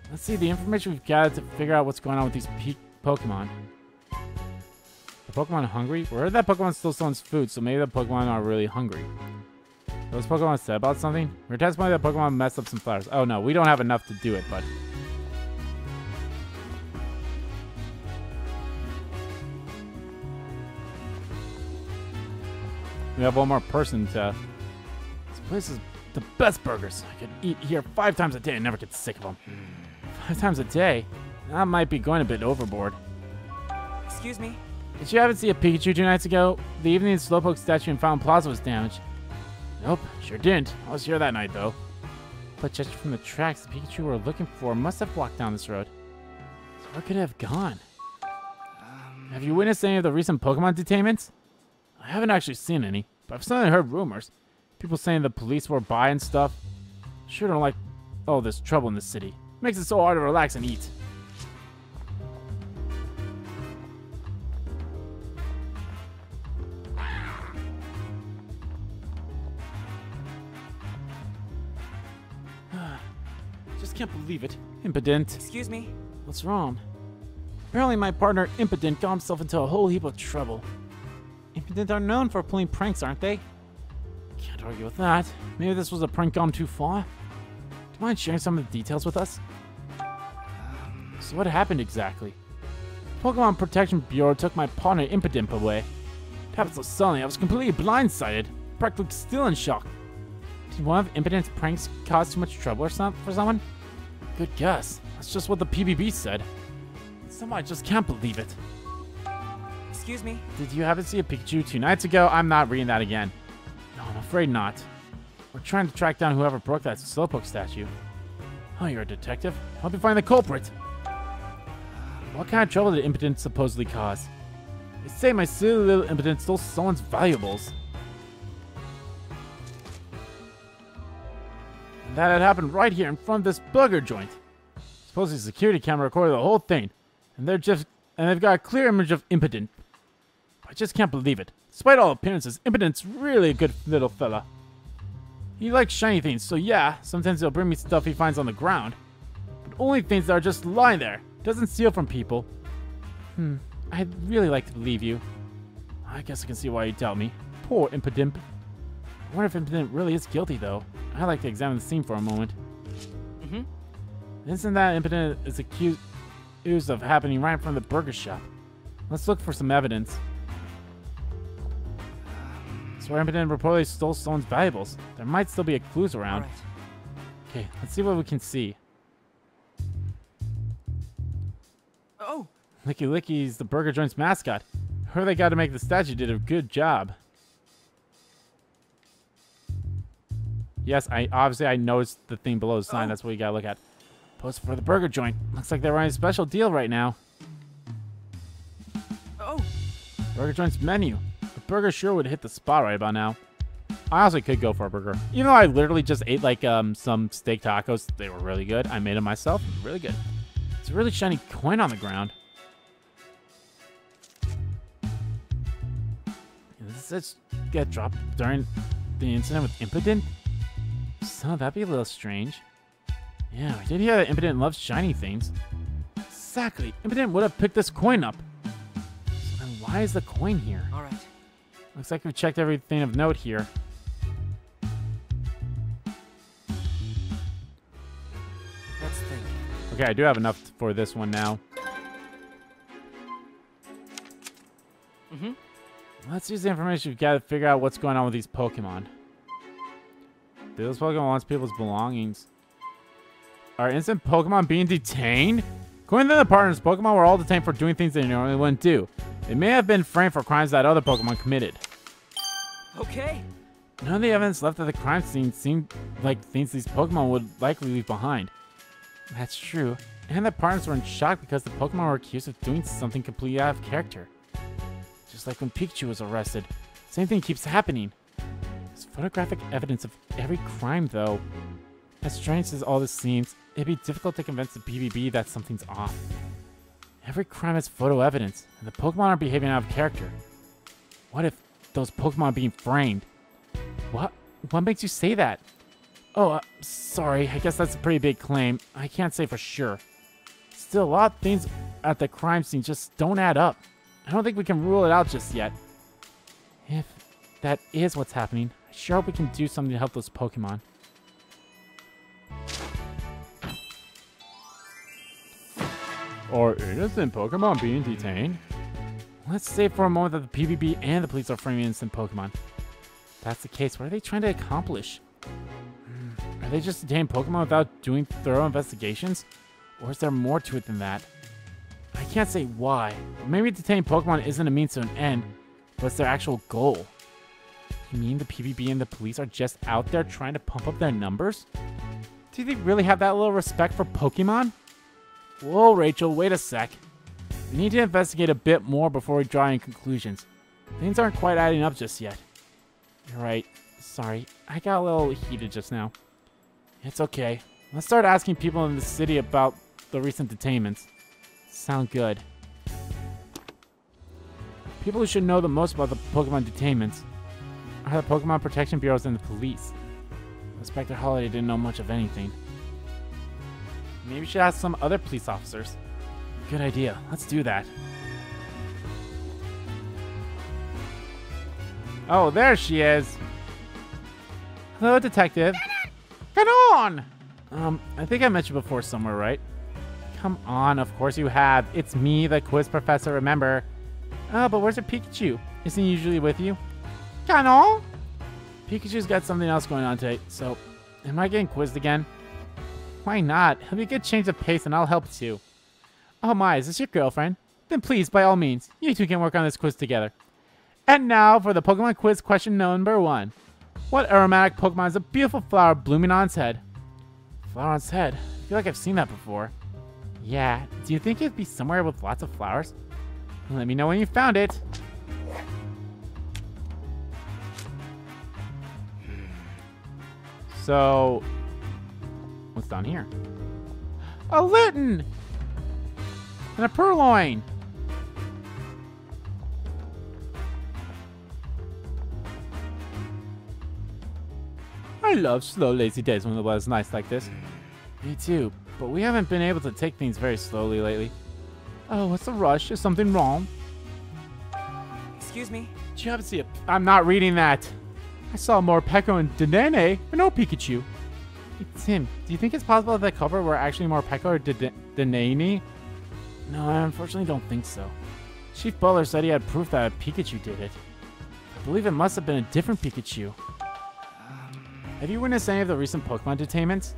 Let's see the information we've gathered to figure out what's going on with these Pokemon. The Pokemon hungry? We heard that Pokemon still someone's food, so maybe the Pokemon are really hungry. Those Pokemon said about something? We were testifying that Pokemon messed up some flowers. Oh no, we don't have enough to do it, but... we have one more person to... This place is the best burgers. I could eat here 5 times a day and never get sick of them. 5 times a day? That might be going a bit overboard. Excuse me. Did you happen to see a Pikachu 2 nights ago? The evening the Slowpoke statue in Fountain Plaza was damaged. Nope, sure didn't. I was here that night, though. But judging from the tracks the Pikachu we were looking for must have walked down this road. So where could it have gone? Have you witnessed any of the recent Pokemon detainments? I haven't actually seen any, but I've suddenly heard rumors. People saying the police were by and stuff. Sure don't like all this trouble in the city. Makes it so hard to relax and eat. Just can't believe it. Impotent. Excuse me. What's wrong? Apparently my partner, Impotent, got himself into a whole heap of trouble. Impotent are known for pulling pranks, aren't they? Can't argue with that. Maybe this was a prank gone too far. Do you mind sharing some of the details with us? So what happened exactly? Pokemon Protection Bureau took my partner, Impotent, away. It happened so suddenly, I was completely blindsided. Practically still in shock. Did one of Impotent's pranks cause too much trouble or something for someone? Good guess. That's just what the PBB said. Somehow I just can't believe it. Excuse me. Did you happen to see a Pikachu 2 nights ago? I'm not reading that again. No, I'm afraid not. We're trying to track down whoever broke that Slowpoke statue. Oh, you're a detective? Help me find the culprit. What kind of trouble did Impotent supposedly cause? They say my silly little Impotent stole someone's valuables. And that had happened right here in front of this burger joint. Supposedly the security camera recorded the whole thing. And they've got a clear image of Impotent. I just can't believe it. Despite all appearances, Impotent's really a good little fella. He likes shiny things, so yeah, sometimes he'll bring me stuff he finds on the ground. But only things that are just lying there. Doesn't steal from people. I'd really like to believe you. I guess I can see why you doubt me. Poor Impotent. I wonder if Impotent really is guilty, though. I'd like to examine the scene for a moment. Isn't that Impotent is accused of happening right in front of the burger shop? Let's look for some evidence. So Impotent reportedly stole someone's valuables. There might still be clues around. All right. Okay, let's see what we can see. Licky Licky's the burger joint's mascot. Whoever they got to make the statue did a good job. Yes, I noticed the thing below the sign. That's what you gotta look at. Post for the burger joint. Looks like they're running a special deal right now. Oh, Burger joint's menu. The burger sure would hit the spot right about now. I also could go for a burger. Even though I literally just ate like some steak tacos. They were really good. I made them myself. Really good. It's a really shiny coin on the ground. Does this get dropped during the incident with Impudent? So that'd be a little strange. Yeah, we did hear that Impudent loves shiny things. Exactly. Impudent would have picked this coin up. So then why is the coin here? all right. Looks like we've checked everything of note here. Let's think. Okay, I do have enough for this one now. Let's use the information we've got to figure out what's going on with these Pokemon. Do those Pokemon want people's belongings? Are innocent Pokemon being detained? According to the partners, Pokemon were all detained for doing things they normally wouldn't do. They may have been framed for crimes that other Pokemon committed. Okay. None of the evidence left at the crime scene seemed like things these Pokemon would likely leave behind. That's true. And the partners were in shock because the Pokemon were accused of doing something completely out of character. Just like when Pikachu was arrested. Same thing keeps happening. There's photographic evidence of every crime, though. As strange as all this seems, it'd be difficult to convince the BBB that something's off. Every crime has photo evidence, and the Pokemon are behaving out of character. What if those Pokemon are being framed? What? What makes you say that? Oh, sorry. I guess that's a pretty big claim. I can't say for sure. Still, a lot of things at the crime scene just don't add up. I don't think we can rule it out just yet. If that is what's happening, I sure hope we can do something to help those Pokemon. Are innocent Pokemon being detained? Let's say for a moment that the PvP and the police are framing innocent Pokemon. If that's the case, what are they trying to accomplish? Are they just detaining Pokemon without doing thorough investigations? Or is there more to it than that? I can't say why. Maybe detaining Pokemon isn't a means to an end, but it's their actual goal. You mean the PvP and the police are just out there trying to pump up their numbers? Do they really have that little respect for Pokemon? Whoa, Rachel, wait a sec. We need to investigate a bit more before we draw any conclusions. Things aren't quite adding up just yet. You're right. Sorry, I got a little heated just now. It's okay. Let's start asking people in the city about the recent detainments. Sound good. People who should know the most about the Pokemon detainments are the Pokemon Protection Bureaus and the police. Inspector Holiday didn't know much of anything. Maybe we should ask some other police officers. Good idea. Let's do that. Oh, there she is. Hello, detective. Get on! I think I mentioned before somewhere, right? Come on, of course you have. It's me, the quiz professor, remember? Oh, but where's your Pikachu? Isn't he usually with you? Come on! Pikachu's got something else going on today, so am I getting quizzed again? Why not? It'll be a good change of pace and I'll help too. Oh my, is this your girlfriend? Then please, by all means, you two can work on this quiz together. And now for the Pokemon quiz question number 1. What aromatic Pokemon is a beautiful flower blooming on its head? Flower on its head? I feel like I've seen that before. Yeah, do you think it'd be somewhere with lots of flowers? Let me know when you found it. So, what's down here? A Litten! And a Purloin! I love slow, lazy days when the weather's nice like this. Me too, but we haven't been able to take things very slowly lately. Oh, what's the rush? Is something wrong? Excuse me. Did you happen to see I'm not reading that. I saw more Pekko and Dedenne, but no Pikachu. Hey, Tim, do you think it's possible that the culprit were actually more Pekko or Dedenne? No, I unfortunately don't think so. Chief Butler said he had proof that a Pikachu did it. I believe it must have been a different Pikachu. Have you witnessed any of the recent Pokemon detainments?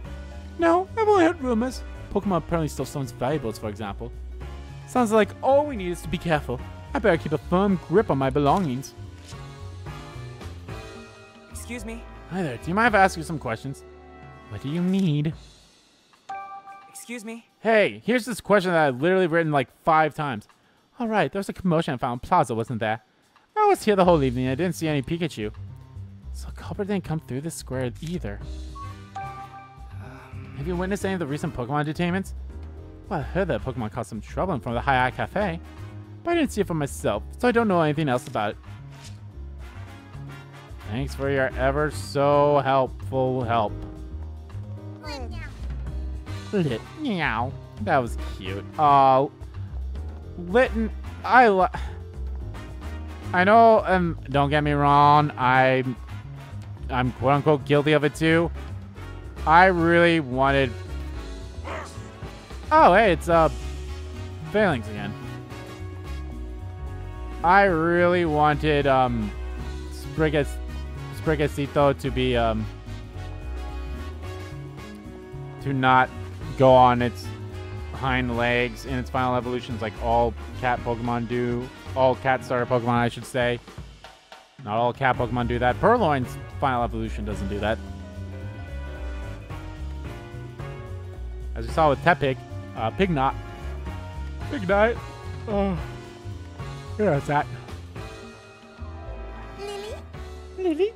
No, I've only heard rumors. Pokemon apparently stole someone's valuables, for example. Sounds like all we need is to be careful. I better keep a firm grip on my belongings. Excuse me. Hi there, do you mind if I ask you some questions? What do you need? Excuse me. Hey, here's this question that I've literally written like 5 times. Alright, there was a commotion at Fountain Plaza, wasn't there? I was here the whole evening and I didn't see any Pikachu. So culprit didn't come through this square either. Have you witnessed any of the recent Pokemon detainments? Well, I heard that Pokemon caused some trouble in front of the Hi-Hi Cafe. But I didn't see it for myself, so I don't know anything else about it. Thanks for your ever so helpful help. Lit. Meow. That was cute. Litten. I know, don't get me wrong, I'm quote-unquote guilty of it too. I really wanted... Oh, hey, it's, Phalanx again. I really wanted, Sprigatito to be, to not go on its hind legs in its final evolutions like all cat Pokemon do. All cat starter Pokemon, I should say. Not all cat Pokemon do that. Purloin's final evolution doesn't do that. As we saw with Tepig, Pignot. Oh, yeah, it's that. Lily?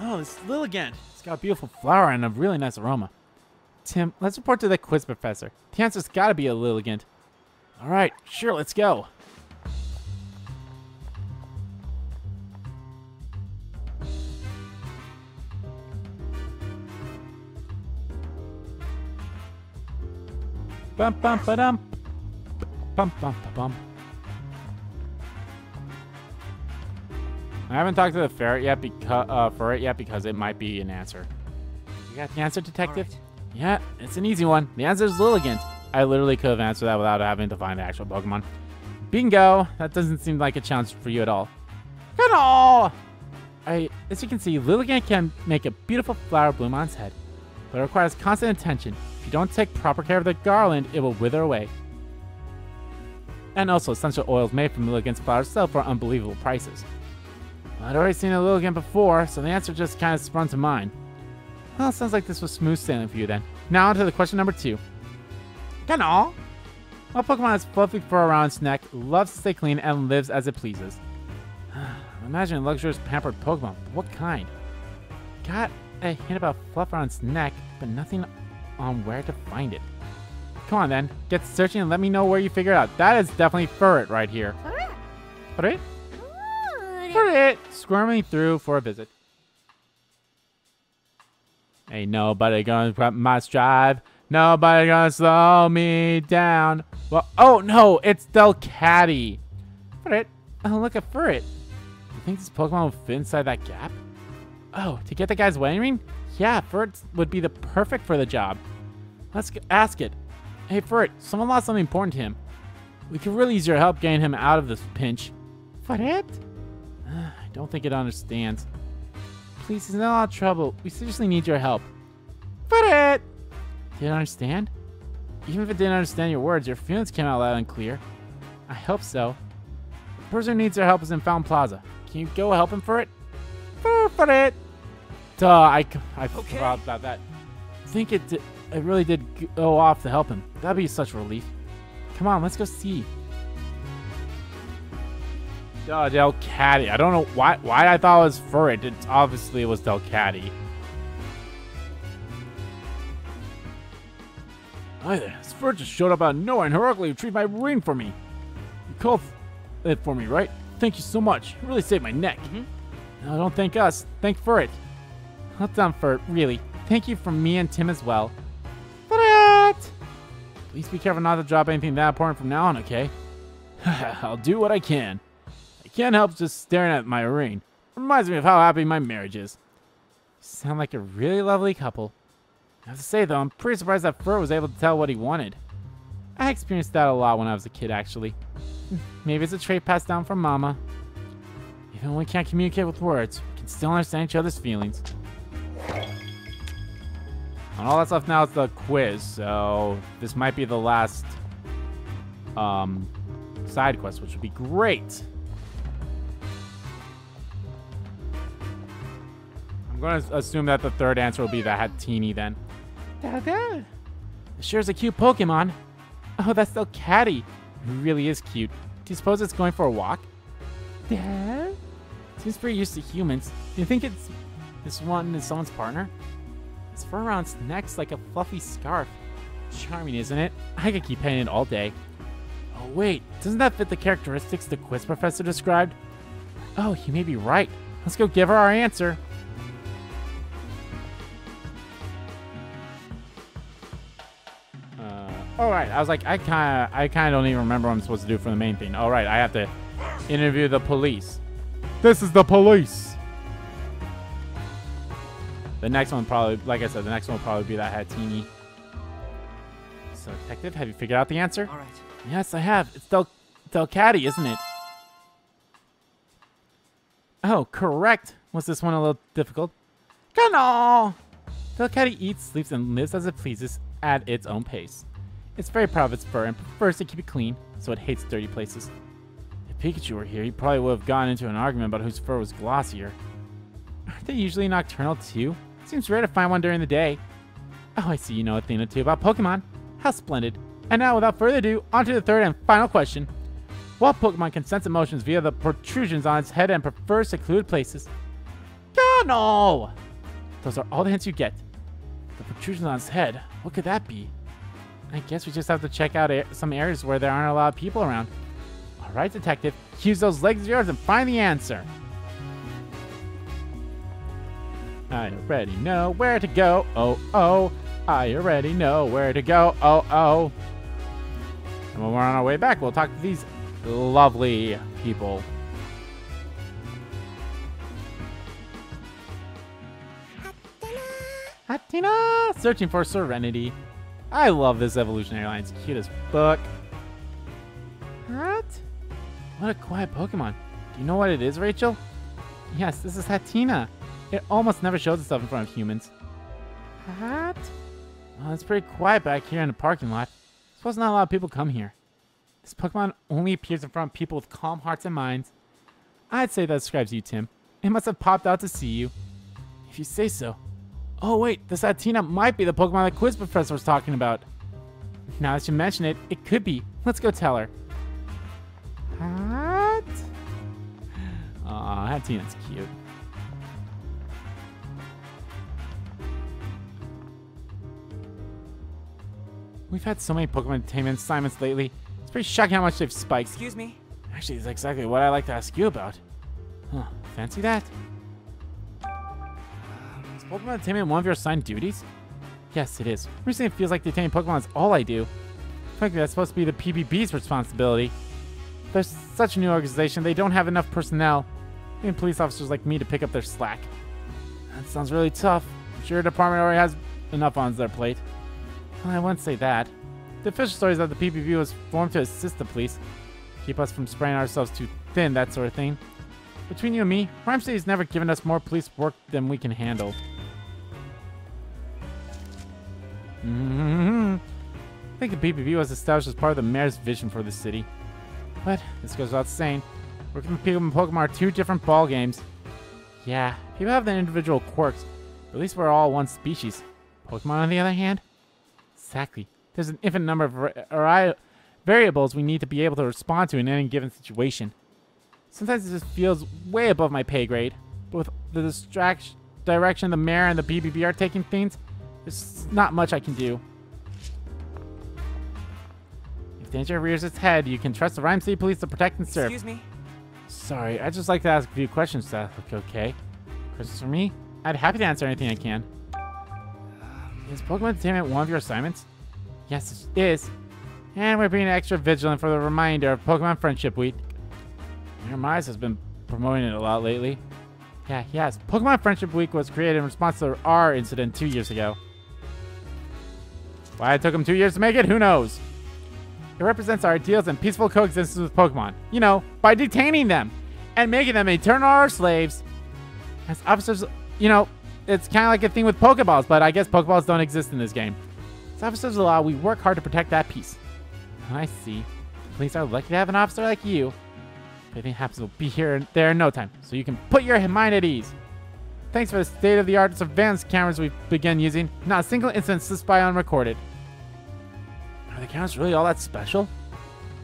Oh, this is Lilligant. It's got a beautiful flower and a really nice aroma. Tim, let's report to the quiz professor. The answer's gotta be a Lilligant. Alright, sure, let's go. Bum bum ba dum. Bum bum ba bum. I haven't talked to the ferret yet because it might be an answer. You got the answer, detective? Right. Yeah, it's an easy one. The answer is Lilligant. I literally could have answered that without having to find the actual Pokemon. Bingo! That doesn't seem like a challenge for you at all. Hello! As you can see, Lilligant can make a beautiful flower bloom on its head, but it requires constant attention. If you don't take proper care of the garland, it will wither away. And also, essential oils made from Lilligant's flowers sell for unbelievable prices. Well, I'd already seen a Lilligant before, so the answer just kind of sprung to mind. Well, sounds like this was smooth sailing for you then. Now on to the question number 2. Hello! What Pokemon has fluffy fur around its neck, loves to stay clean, and lives as it pleases? Imagine a luxurious pampered Pokemon, but what kind? Got a hint about fluff around its neck, but nothing on where to find it. Come on then, get searching and let me know where you figure it out. That is definitely Furret right here. Furret? Furret! Squirming through for a visit. Ain't nobody gonna cut my stride. Nobody gonna slow me down. Well, oh no, it's Delcatty. Furret. Oh, look at Furret. You think this Pokemon will fit inside that gap? Oh, to get the guy's wedding ring? Yeah, Furret would be the perfect for the job. Let's ask it. Hey, Furret, someone lost something important to him. We could really use your help getting him out of this pinch. Furret? I don't think it understands. Please, he's in a lot of trouble. We seriously need your help. Furret! Did it understand? Even if it didn't understand your words, your feelings came out loud and clear. I hope so. The person who needs our help is in Fountain Plaza. Can you go help him, Furret? Furret! Duh, I forgot about that. I think it really did go off to help him. That'd be such relief. Come on, let's go see. Duh, Delcatty. I don't know why I thought it was Furret. Obviously, it was Delcatty. Hi there. This Furret just showed up out of nowhere and heroically retrieved my ring for me. You called it for me, right? Thank you so much. You really saved my neck. No, don't thank us. Thank Furret. Not done, Furret, really. Thank you from me and Tim as well. Furret! Please be careful not to drop anything that important from now on, okay? I'll do what I can. I can't help just staring at my ring. It reminds me of how happy my marriage is. You sound like a really lovely couple. I have to say, though, I'm pretty surprised that Furret was able to tell what he wanted. I experienced that a lot when I was a kid, actually. Maybe it's a trait passed down from Mama. Even when we can't communicate with words, we can still understand each other's feelings. And all that's left now is the quiz, so this might be the last side quest, which would be great. I'm going to assume that the third answer will be the Hatini then. Dada. It sure is a cute Pokemon. Oh, that's so catty. It really is cute. Do you suppose it's going for a walk? Dad? Seems pretty used to humans. Do you think this one is someone's partner? Its fur around its neck's like a fluffy scarf. Charming, isn't it? I could keep petting it all day. Oh, wait. Doesn't that fit the characteristics the quiz professor described? Oh, you may be right. Let's go give her our answer. All right. I was like, I kind of don't even remember what I'm supposed to do for the main thing. All right. I have to interview the police. This is the police. The next one probably, like I said, the next one will probably be that Hatini. So, detective, have you figured out the answer? All right. Yes, I have. It's Delcatty, isn't it? Oh, correct. Was this one a little difficult? No! Delcatty eats, sleeps, and lives as it pleases at its own pace. It's very proud of its fur and prefers to keep it clean, so it hates dirty places. If Pikachu were here, he probably would have gone into an argument about whose fur was glossier. Aren't they usually nocturnal too? Seems rare to find one during the day. Oh, I see you know a thing or two about Pokemon. How splendid. And now, without further ado, on to the third and final question. What Pokemon can sense emotions via the protrusions on its head and prefers secluded places? No! Those are all the hints you get. The protrusions on its head, what could that be? I guess we just have to check out some areas where there aren't a lot of people around. All right, detective, use those legs of yours and find the answer. I already know where to go. Oh, oh. I already know where to go. Oh, oh. And when we're on our way back, we'll talk to these lovely people. Hatina! Searching for Serenity. I love this evolutionary line. It's cute as fuck. What? What a quiet Pokemon. Do you know what it is, Rachel? Yes, this is Hatina. It almost never shows itself in front of humans. What? Well, it's pretty quiet back here in the parking lot. I suppose not a lot of people come here. This Pokemon only appears in front of people with calm hearts and minds. I'd say that describes you, Tim. It must have popped out to see you. If you say so. Oh, wait, this Hatina might be the Pokemon the quiz professor was talking about. Now that you mention it, it could be. Let's go tell her. What? Aw, Hatina's cute. We've had so many Pokemon entertainment assignments lately. It's pretty shocking how much they've spiked. Excuse me? Actually, it's exactly what I'd like to ask you about. Huh, fancy that? Is Pokemon entertainment one of your assigned duties? Yes, it is. Recently, it feels like detaining Pokemon is all I do. Frankly, that's supposed to be the PBB's responsibility. They're such a new organization, they don't have enough personnel. Even police officers like me to pick up their slack. That sounds really tough. I'm sure your department already has enough on their plate. Well, I wouldn't say that. The official story is that the PPV was formed to assist the police, keep us from spreading ourselves too thin, that sort of thing. Between you and me, Ryme City's never given us more police work than we can handle. I think the PPV was established as part of the mayor's vision for the city. But this goes without saying, working with people and Pokemon are two different ball games. Yeah, people have their individual quirks, but at least we're all one species. Pokemon, on the other hand? Exactly. There's an infinite number of variables we need to be able to respond to in any given situation. Sometimes it just feels way above my pay grade, but with the direction the mayor and the PPB are taking things, there's not much I can do. If danger rears its head, you can trust the Ryme City Police to protect and serve. Excuse me? Sorry, I'd just like to ask a few questions to that look okay. Questions for me? I'd be happy to answer anything I can. Is Pokemon Entertainment one of your assignments? Yes, it is. And we're being extra vigilant for the reminder of Pokemon Friendship Week. Mayor Mize has been promoting it a lot lately. Yeah, yes. Pokemon Friendship Week was created in response to our incident 2 years ago. Why it took them 2 years to make it, who knows? It represents our ideals and peaceful coexistence with Pokemon. You know, by detaining them and making them eternal slaves. As officers, you know, it's kind of like a thing with Pokeballs, but I guess Pokeballs don't exist in this game. As officers of the law, we work hard to protect that peace. I see. police are lucky to have an officer like you. If anything happens, we'll be here and there in no time, so you can put your mind at ease. Thanks for the state-of-the-art surveillance cameras we've begun using. Not a single incident slips by unrecorded. Are the cameras really all that special?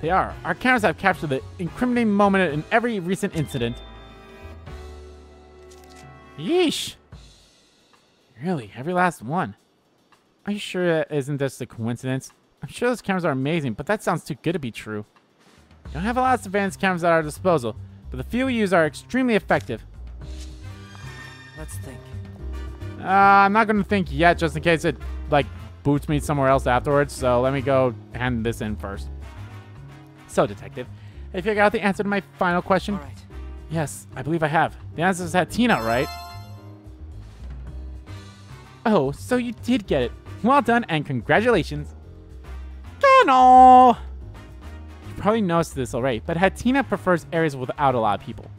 They are. Our cameras have captured the incriminating moment in every recent incident. Yeesh. Really, every last one. Are you sure that isn't just a coincidence? I'm sure those cameras are amazing, but that sounds too good to be true. We don't have a lot of surveillance cameras at our disposal, but the few we use are extremely effective. Let's think. I'm not going to think yet, just in case it, like, boots me somewhere else afterwards, so let me go hand this in first. So, Detective, have you figured out the answer to my final question? All right. Yes, I believe I have. The answer is Hatina, right? Oh, so you did get it. Well done, and congratulations. No! You probably noticed this already, but Hatina prefers areas without a lot of people.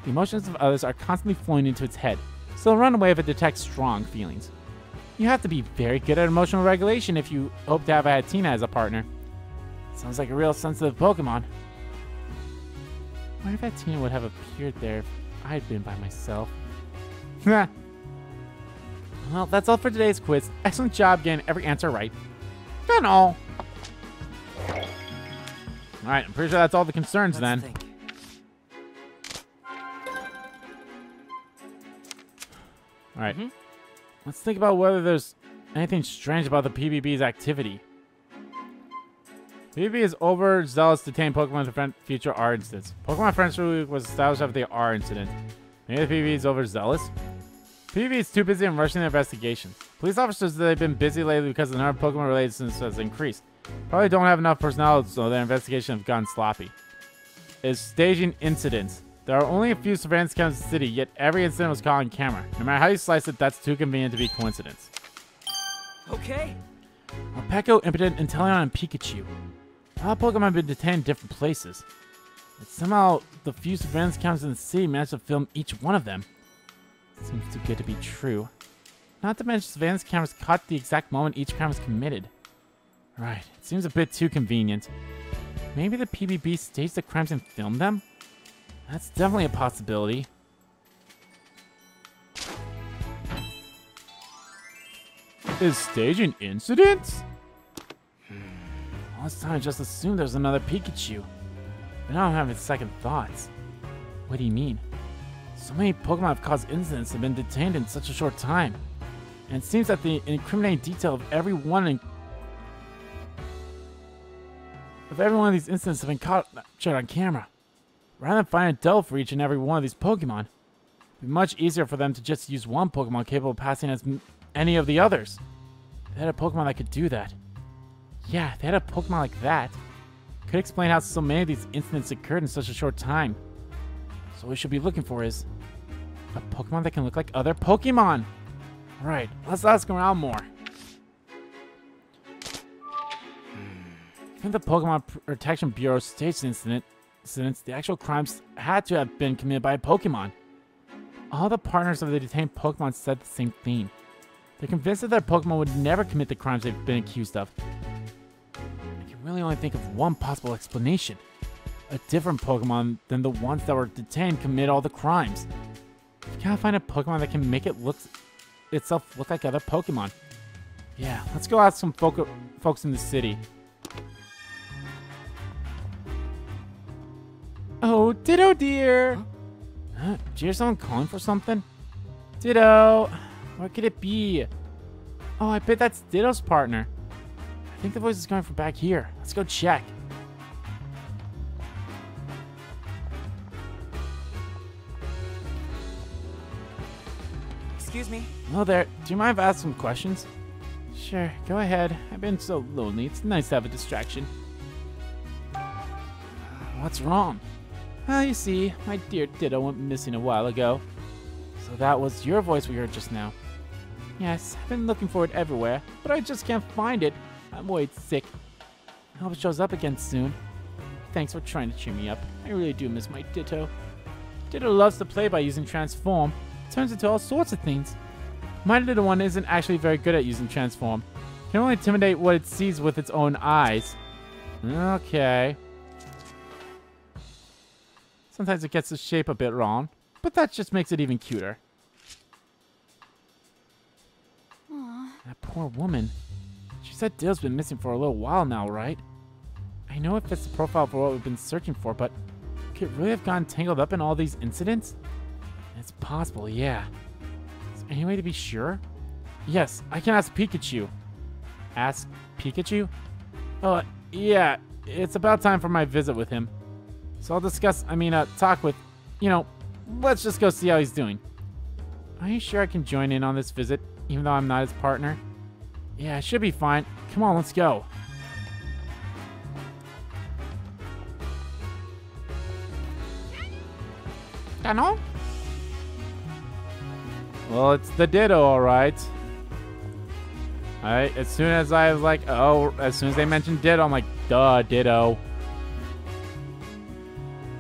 The emotions of others are constantly flowing into its head, so it'll run away if it detects strong feelings. You have to be very good at emotional regulation if you hope to have a Hatina as a partner. Sounds like a real sensitive Pokemon. I wonder if Hatina would have appeared there if I had been by myself. Well, that's all for today's quiz. Excellent job getting every answer right. No. Alright, I'm pretty sure that's all the concerns then. Think. Alright. Let's think about whether there's anything strange about the PBB's activity. PBB is overzealous to tame Pokemon to prevent future R incidents. Pokemon Friendship Week was established after the R incident. Maybe the PBB is overzealous? PBB is too busy in rushing their investigations. Police officers say they've been busy lately because the number of Pokemon-related incidents has increased. Probably don't have enough personnel, so their investigations have gone sloppy. Is staging incidents. There are only a few surveillance cameras in the city, yet every incident was caught on camera. No matter how you slice it, that's too convenient to be coincidence. Okay. Peko, Impotent, Inteleon, and Pikachu. A lot of Pokemon have been detained in different places. But somehow, the few surveillance cameras in the city managed to film each one of them. Seems too good to be true. Not to mention, surveillance cameras caught the exact moment each crime was committed. Right, it seems a bit too convenient. Maybe the PBB staged the crimes and filmed them? That's definitely a possibility. Is staging incidents? All this time I just assumed there was another Pikachu. But now I'm having second thoughts. What do you mean? So many Pokemon have caused incidents and been detained in such a short time. And it seems that the incriminating detail of every one of these incidents have been captured on camera. Rather than find a double for each and every one of these Pokemon, it would be much easier for them to just use one Pokemon capable of passing as any of the others. They had a Pokemon that could do that. Yeah, they had a Pokemon like that. Could explain how so many of these incidents occurred in such a short time. So what we should be looking for is a Pokemon that can look like other Pokemon. Alright, let's ask around more. I think the Pokemon Protection Bureau staged incidents, the actual crimes had to have been committed by a Pokemon. All the partners of the detained Pokemon said the same thing. They're convinced that their Pokemon would never commit the crimes they've been accused of. I can really only think of one possible explanation. A different Pokemon than the ones that were detained commit all the crimes. You gotta find a Pokemon that can make itself look like other Pokemon. Yeah, let's go ask some folks in the city. Oh, Ditto dear! Did you hear someone calling for something? Ditto! What could it be? Oh, I bet that's Ditto's partner. I think the voice is coming from back here. Let's go check. Excuse me. Hello there. Do you mind if I ask some questions? Sure, go ahead. I've been so lonely. It's nice to have a distraction. What's wrong? Well, you see, my dear Ditto went missing a while ago. So that was your voice we heard just now. Yes, I've been looking for it everywhere, but I just can't find it. I'm worried sick. I hope it shows up again soon. Thanks for trying to cheer me up. I really do miss my Ditto. Ditto loves to play by using Transform. It turns into all sorts of things. My little one isn't actually very good at using Transform. It can only intimidate what it sees with its own eyes. Okay. Sometimes it gets the shape a bit wrong, but that just makes it even cuter. Aw. That poor woman. She said Dale's been missing for a little while now, right? I know it fits the profile for what we've been searching for, but could it really have gotten tangled up in all these incidents? It's possible, yeah. Is there any way to be sure? Yes, I can ask Pikachu. Ask Pikachu? Yeah, it's about time for my visit with him. So I'll talk with, let's just go see how he's doing. Are you sure I can join in on this visit, even though I'm not his partner? Yeah, I should be fine. Come on, let's go. Hello? Well, it's the Ditto, alright. Alright, as soon as I was like, as soon as they mentioned Ditto, I'm like, duh, Ditto.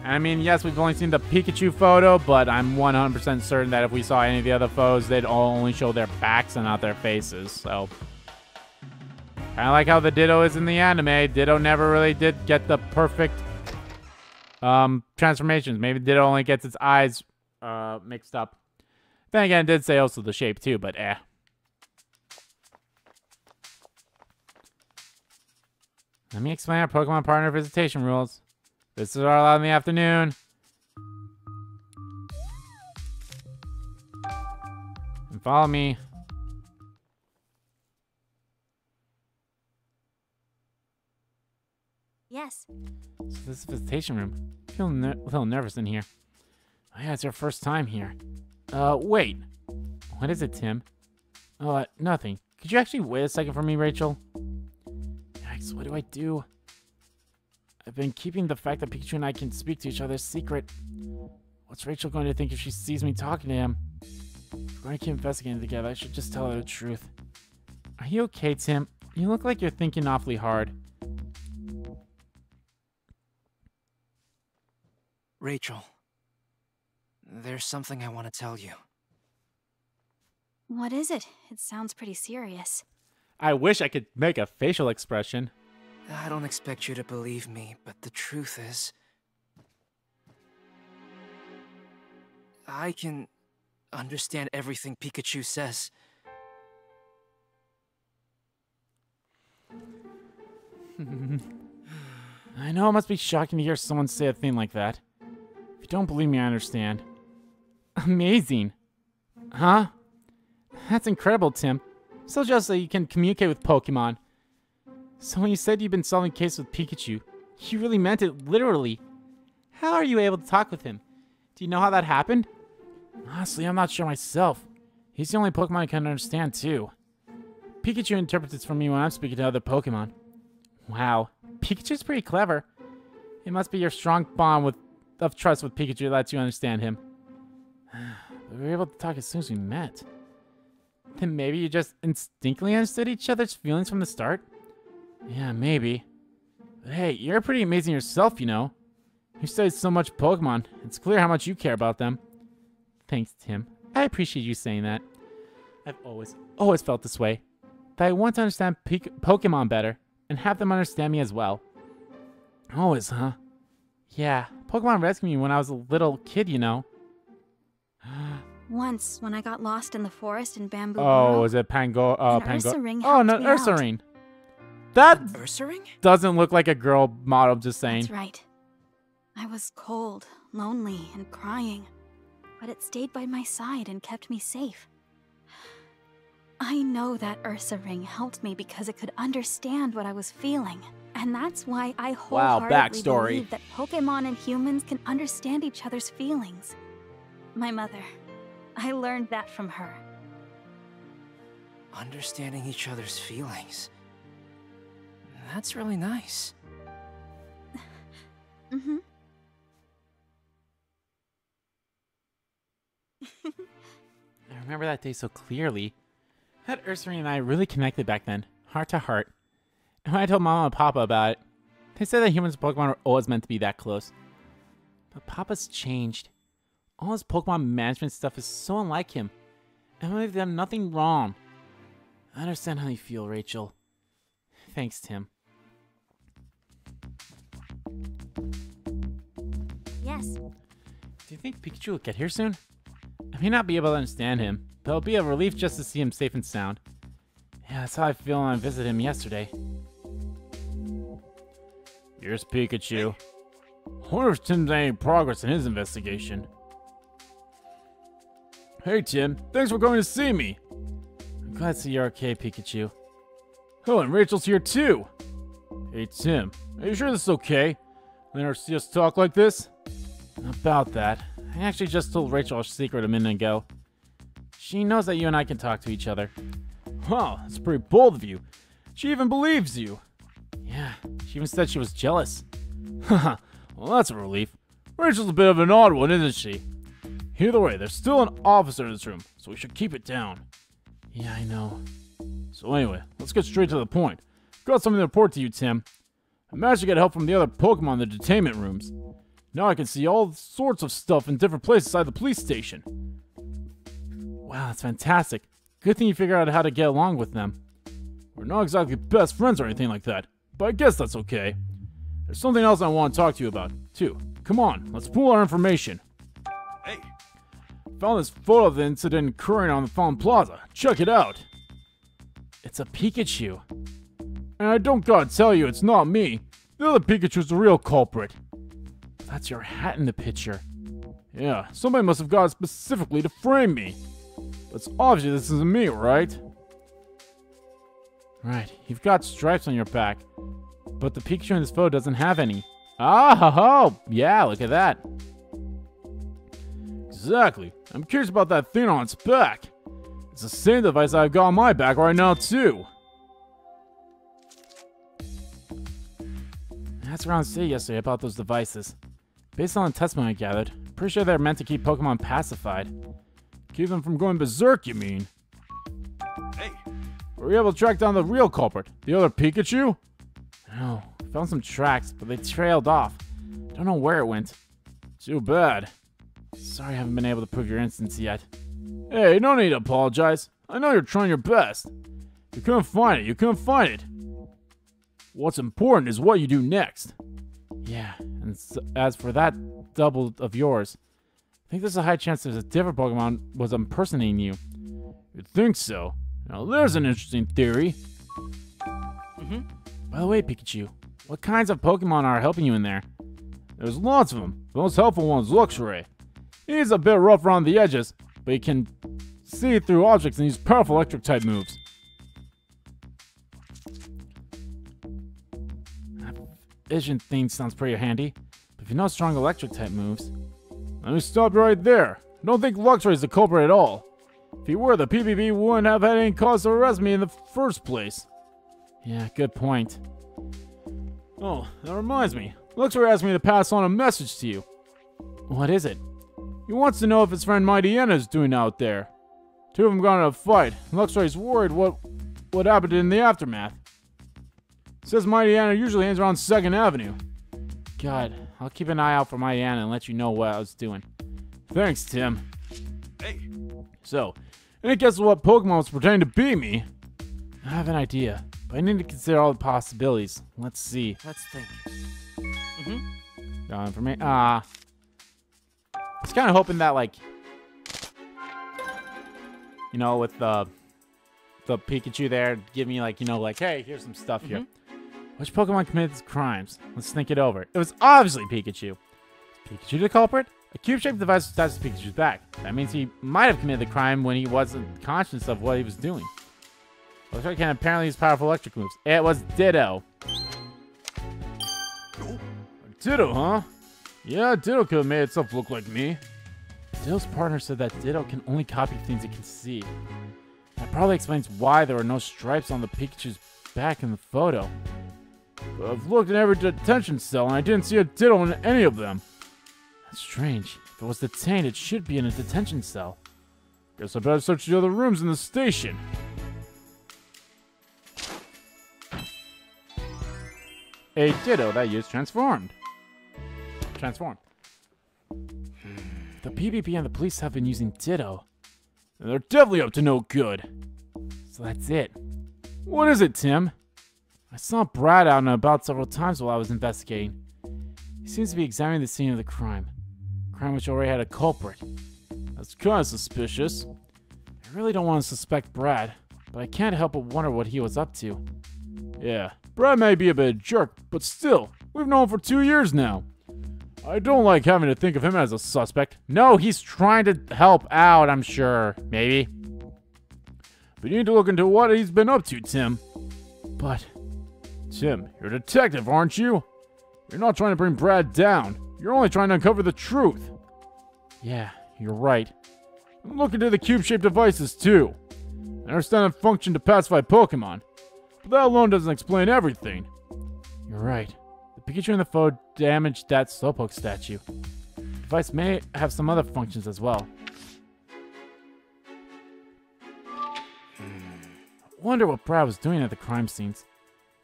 I mean, yes, we've only seen the Pikachu photo, but I'm 100% certain that if we saw any of the other photos, they'd all only show their backs and not their faces, so. Kind of like how the Ditto is in the anime. Ditto never really did get the perfect transformations. Maybe Ditto only gets its eyes mixed up. Then again, it did say also the shape too, but eh. Let me explain our Pokemon partner visitation rules. This is our allowed in the afternoon. And follow me. Yes. So this is the visitation room. I feel a little nervous in here. Oh yeah, it's our first time here. Wait. What is it, Tim? Nothing. Could you actually wait a second for me, Rachel? Yikes, what do I do? I've been keeping the fact that Pikachu and I can speak to each other secret. What's Rachel going to think if she sees me talking to him? If we're going to keep investigating together, I should just tell her the truth. Are you okay, Tim? You look like you're thinking awfully hard. Rachel, there's something I want to tell you. What is it? It sounds pretty serious. I wish I could make a facial expression. I don't expect you to believe me, but the truth is, I can understand everything Pikachu says. I know it must be shocking to hear someone say a thing like that. If you don't believe me, I understand. Amazing. Huh? That's incredible, Tim. So just that you can communicate with Pokemon. So when you said you've been solving cases with Pikachu, you really meant it literally. How are you able to talk with him? Do you know how that happened? Honestly, I'm not sure myself. He's the only Pokemon I can understand, too. Pikachu interprets it for me when I'm speaking to other Pokemon. Wow, Pikachu's pretty clever. It must be your strong bond of trust with Pikachu that lets you understand him. But we were able to talk as soon as we met. Then maybe you just instinctively understood each other's feelings from the start? Yeah, maybe. But hey, you're pretty amazing yourself, you know. You studied so much Pokemon. It's clear how much you care about them. Thanks, Tim. I appreciate you saying that. I've always felt this way. That I want to understand Pokemon better, and have them understand me as well. Always, huh? Yeah, Pokemon rescued me when I was a little kid, you know. Once, when I got lost in the forest in Bamboo Oh, Burrow, was it Pango? an Pango. Ursaring Oh, no, helped me out. Ursaring. That Ursaring? doesn't look like a girl model, just saying. That's right. I was cold, lonely, and crying, but it stayed by my side and kept me safe. I know that Ursaring helped me because it could understand what I was feeling. And that's why I wholeheartedly backstory. believe that Pokemon and humans can understand each other's feelings. My mother. I learned that from her. Understanding each other's feelings. That's really nice. Mm-hmm. I remember that day so clearly. That Ursaring and I really connected back then, heart to heart. And when I told Mama and Papa about it, they said that humans and Pokemon were always meant to be that close. But Papa's changed. All his Pokemon management stuff is so unlike him. And we've done nothing wrong. I understand how you feel, Rachel. Thanks, Tim. Yes. you think Pikachu will get here soon? I may not be able to understand him, but it'll be a relief just to see him safe and sound. Yeah, that's how I feel when I visited him yesterday. Here's Pikachu. I wonder if Tim's made any progress in his investigation. Hey Tim, thanks for going to see me. I'm glad to see you're okay, Pikachu. Oh, and Rachel's here too. Hey Tim, are you sure this is okay? Let her see us talk like this? About that, I actually just told Rachel our secret a minute ago. She knows that you and I can talk to each other. Wow, that's pretty bold of you. She even believes you. Yeah, she even said she was jealous. Haha, well that's a relief. Rachel's a bit of an odd one, isn't she? Either way, there's still an officer in this room, so we should keep it down. Yeah, I know. So anyway, let's get straight to the point. Got something to report to you, Tim. I managed to get help from the other Pokemon in the detainment rooms. Now I can see all sorts of stuff in different places inside the police station. Wow, that's fantastic. Good thing you figured out how to get along with them. We're not exactly best friends or anything like that, but I guess that's okay. There's something else I want to talk to you about, too. Come on, let's pool our information. Hey, Found this photo of the incident occurring on the Fountain Plaza. Check it out. It's a Pikachu. And I don't gotta tell you, it's not me. The other Pikachu's the real culprit. That's your hat in the picture. Yeah, somebody must have got it specifically to frame me. But it's obvious this isn't me, right? Right, you've got stripes on your back. But the Pikachu in this photo doesn't have any. Ah, ho, ho! Yeah, look at that. Exactly. I'm curious about that thing on its back. It's the same device I've got on my back right now, too. I asked around the city yesterday about those devices. Based on the testimony I gathered, I'm pretty sure they're meant to keep Pokemon pacified. Keep them from going berserk, you mean? hey, Were we able to track down the real culprit? The other Pikachu? No. Found some tracks, but they trailed off. Don't know where it went. Too bad. Sorry I haven't been able to prove your innocence yet. Hey, no need to apologize. I know you're trying your best. You couldn't find it. You couldn't find it. What's important is what you do next. Yeah, and as for that double of yours, I think there's a high chance there's a different Pokemon was impersonating you. You think so? Now there's an interesting theory. By the way, Pikachu, what kinds of Pokemon are helping you in there? There's lots of them. The most helpful one is Luxray. He's a bit rough around the edges, but he can see through objects and use powerful electric-type moves. That vision thing sounds pretty handy, but if you know strong electric-type moves... Let me stop right there. I don't think Luxray is the culprit at all. If he were, the PBB wouldn't have had any cause to arrest me in the first place. Yeah, good point. Oh, that reminds me. Luxray asked me to pass on a message to you. What is it? He wants to know if his friend Mighty Anna is doing out there. Two of them got in a fight. Luxray's worried what happened in the aftermath. Says Mighty Anna usually hangs around 2nd Avenue. God, I'll keep an eye out for Mighty Anna and let you know what I was doing. Thanks, Tim. hey. So, any guesses what Pokemon was pretending to be me? I have an idea, but I need to consider all the possibilities. Let's see. Let's think. Got information. I was kind of hoping that, like, you know, with the Pikachu there, give me, like, you know, like, hey, here's some stuff here. Which Pokemon committed these crimes? Let's think it over. It was obviously Pikachu. Is Pikachu the culprit? A cube-shaped device attached to Pikachu's back. That means he might have committed the crime when he wasn't conscious of what he was doing. Luxray can apparently use powerful electric moves. It was Ditto. Ditto, huh? Yeah, Ditto could have made itself look like me. Ditto's partner said that Ditto can only copy things it can see. That probably explains why there were no stripes on the Pikachu's back in the photo. But I've looked in every detention cell and I didn't see a Ditto in any of them. That's strange. If it was detained, it should be in a detention cell. Guess I better search the other rooms in the station. A Ditto that used Transformed. The PvP and the police have been using Ditto. And they're definitely up to no good. So that's it. What is it, Tim? I saw Brad out and about several times while I was investigating. He seems to be examining the scene of the crime. crime which already had a culprit. That's kind of suspicious. I really don't want to suspect Brad, but I can't help but wonder what he was up to. Yeah, Brad may be a bit of a jerk, but still, we've known him for 2 years now. I don't like having to think of him as a suspect. No, he's trying to help out, I'm sure. Maybe. But you need to look into what he's been up to, Tim. But, Tim, you're a detective, aren't you? You're not trying to bring Brad down. You're only trying to uncover the truth. Yeah, you're right. Look into the cube-shaped devices, too. I understand the function to pacify Pokémon, but that alone doesn't explain everything. You're right. The Pikachu and the foe damaged that Slowpoke statue. The device may have some other functions as well. I wonder what Brad was doing at the crime scenes.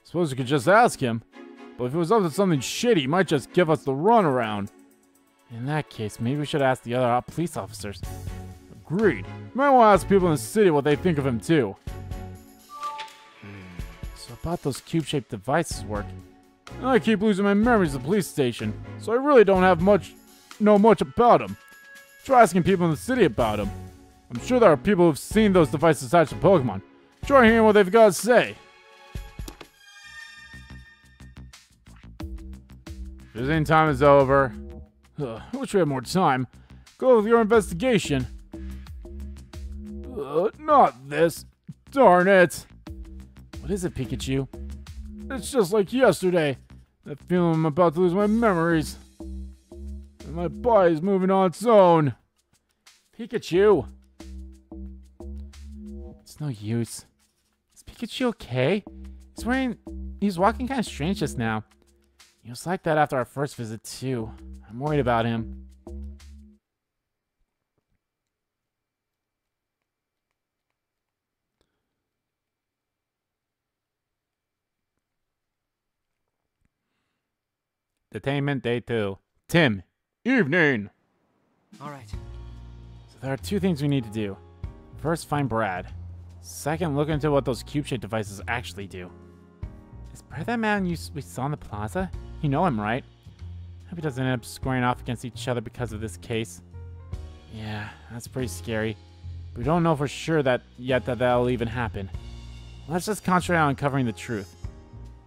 Suppose we could just ask him, but if it was up to something shitty, he might just give us the runaround. In that case, maybe we should ask the other police officers. Agreed. You might want to ask people in the city what they think of him, too. So about those cube-shaped devices work. I keep losing my memories of the police station, so I really don't know much about them. Try asking people in the city about them. I'm sure there are people who've seen those devices attached to Pokemon. Try hearing what they've got to say. Visiting time is over. I wish we had more time. Go with your investigation. Not this. Darn it. What is it, Pikachu? It's just like yesterday. That feeling I'm about to lose my memories. And my body's moving on its own. Pikachu. It's no use. Is Pikachu okay? He's walking kind of strange just now. He was like that after our first visit, too. I'm worried about him. Detainment Day 2. Tim. Evening. Alright. So there are 2 things we need to do. First, find Brad. Second, look into what those cube-shaped devices actually do. Is Brad that man we saw in the plaza? You know him, right? Hope he doesn't end up squaring off against each other because of this case. Yeah, that's pretty scary. But we don't know for sure yet that that'll even happen. Let's just concentrate on uncovering the truth.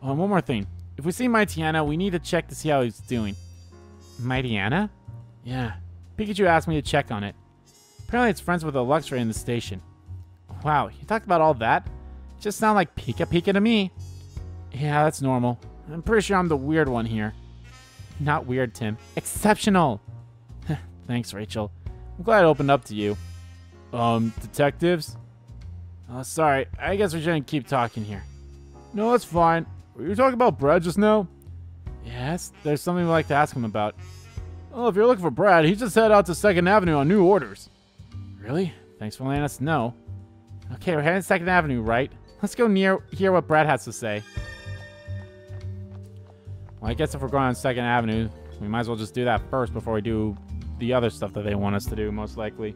Oh, and one more thing. If we see Mightyena, we need to check to see how he's doing. Mightyena? Yeah. Pikachu asked me to check on it. Apparently it's friends with a Luxray in the station. Wow, you talked about all that? It just sounded like Pika Pika to me. Yeah, that's normal. I'm pretty sure I'm the weird one here. Not weird, Tim. Exceptional! Thanks, Rachel. I'm glad I opened up to you. Detectives? Oh, sorry. I guess we shouldn't keep talking here. No, that's fine. Were you talking about Brad just now? Yes, there's something we'd like to ask him about. Well, if you're looking for Brad, he just headed out to 2nd Avenue on new orders. Really? Thanks for letting us know. Okay, we're heading to 2nd Avenue, right? Let's go hear what Brad has to say. Well, I guess if we're going on 2nd Avenue, we might as well just do that first before we do the other stuff that they want us to do, most likely.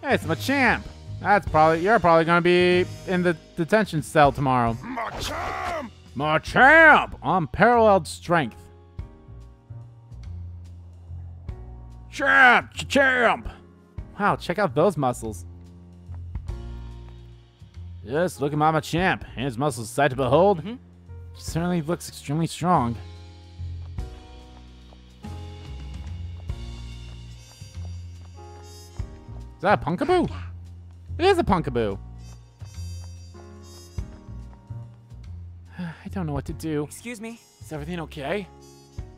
Hey, it's Machamp! You're probably gonna be in the detention cell tomorrow. Machamp! Machamp! Unparalleled strength. Champ! Wow, check out those muscles. Yes, look at my Machamp. And his muscles sight to behold. He certainly looks extremely strong. Is that a Punkaboo? It is a Punkaboo. I don't know what to do. Excuse me? Is everything okay?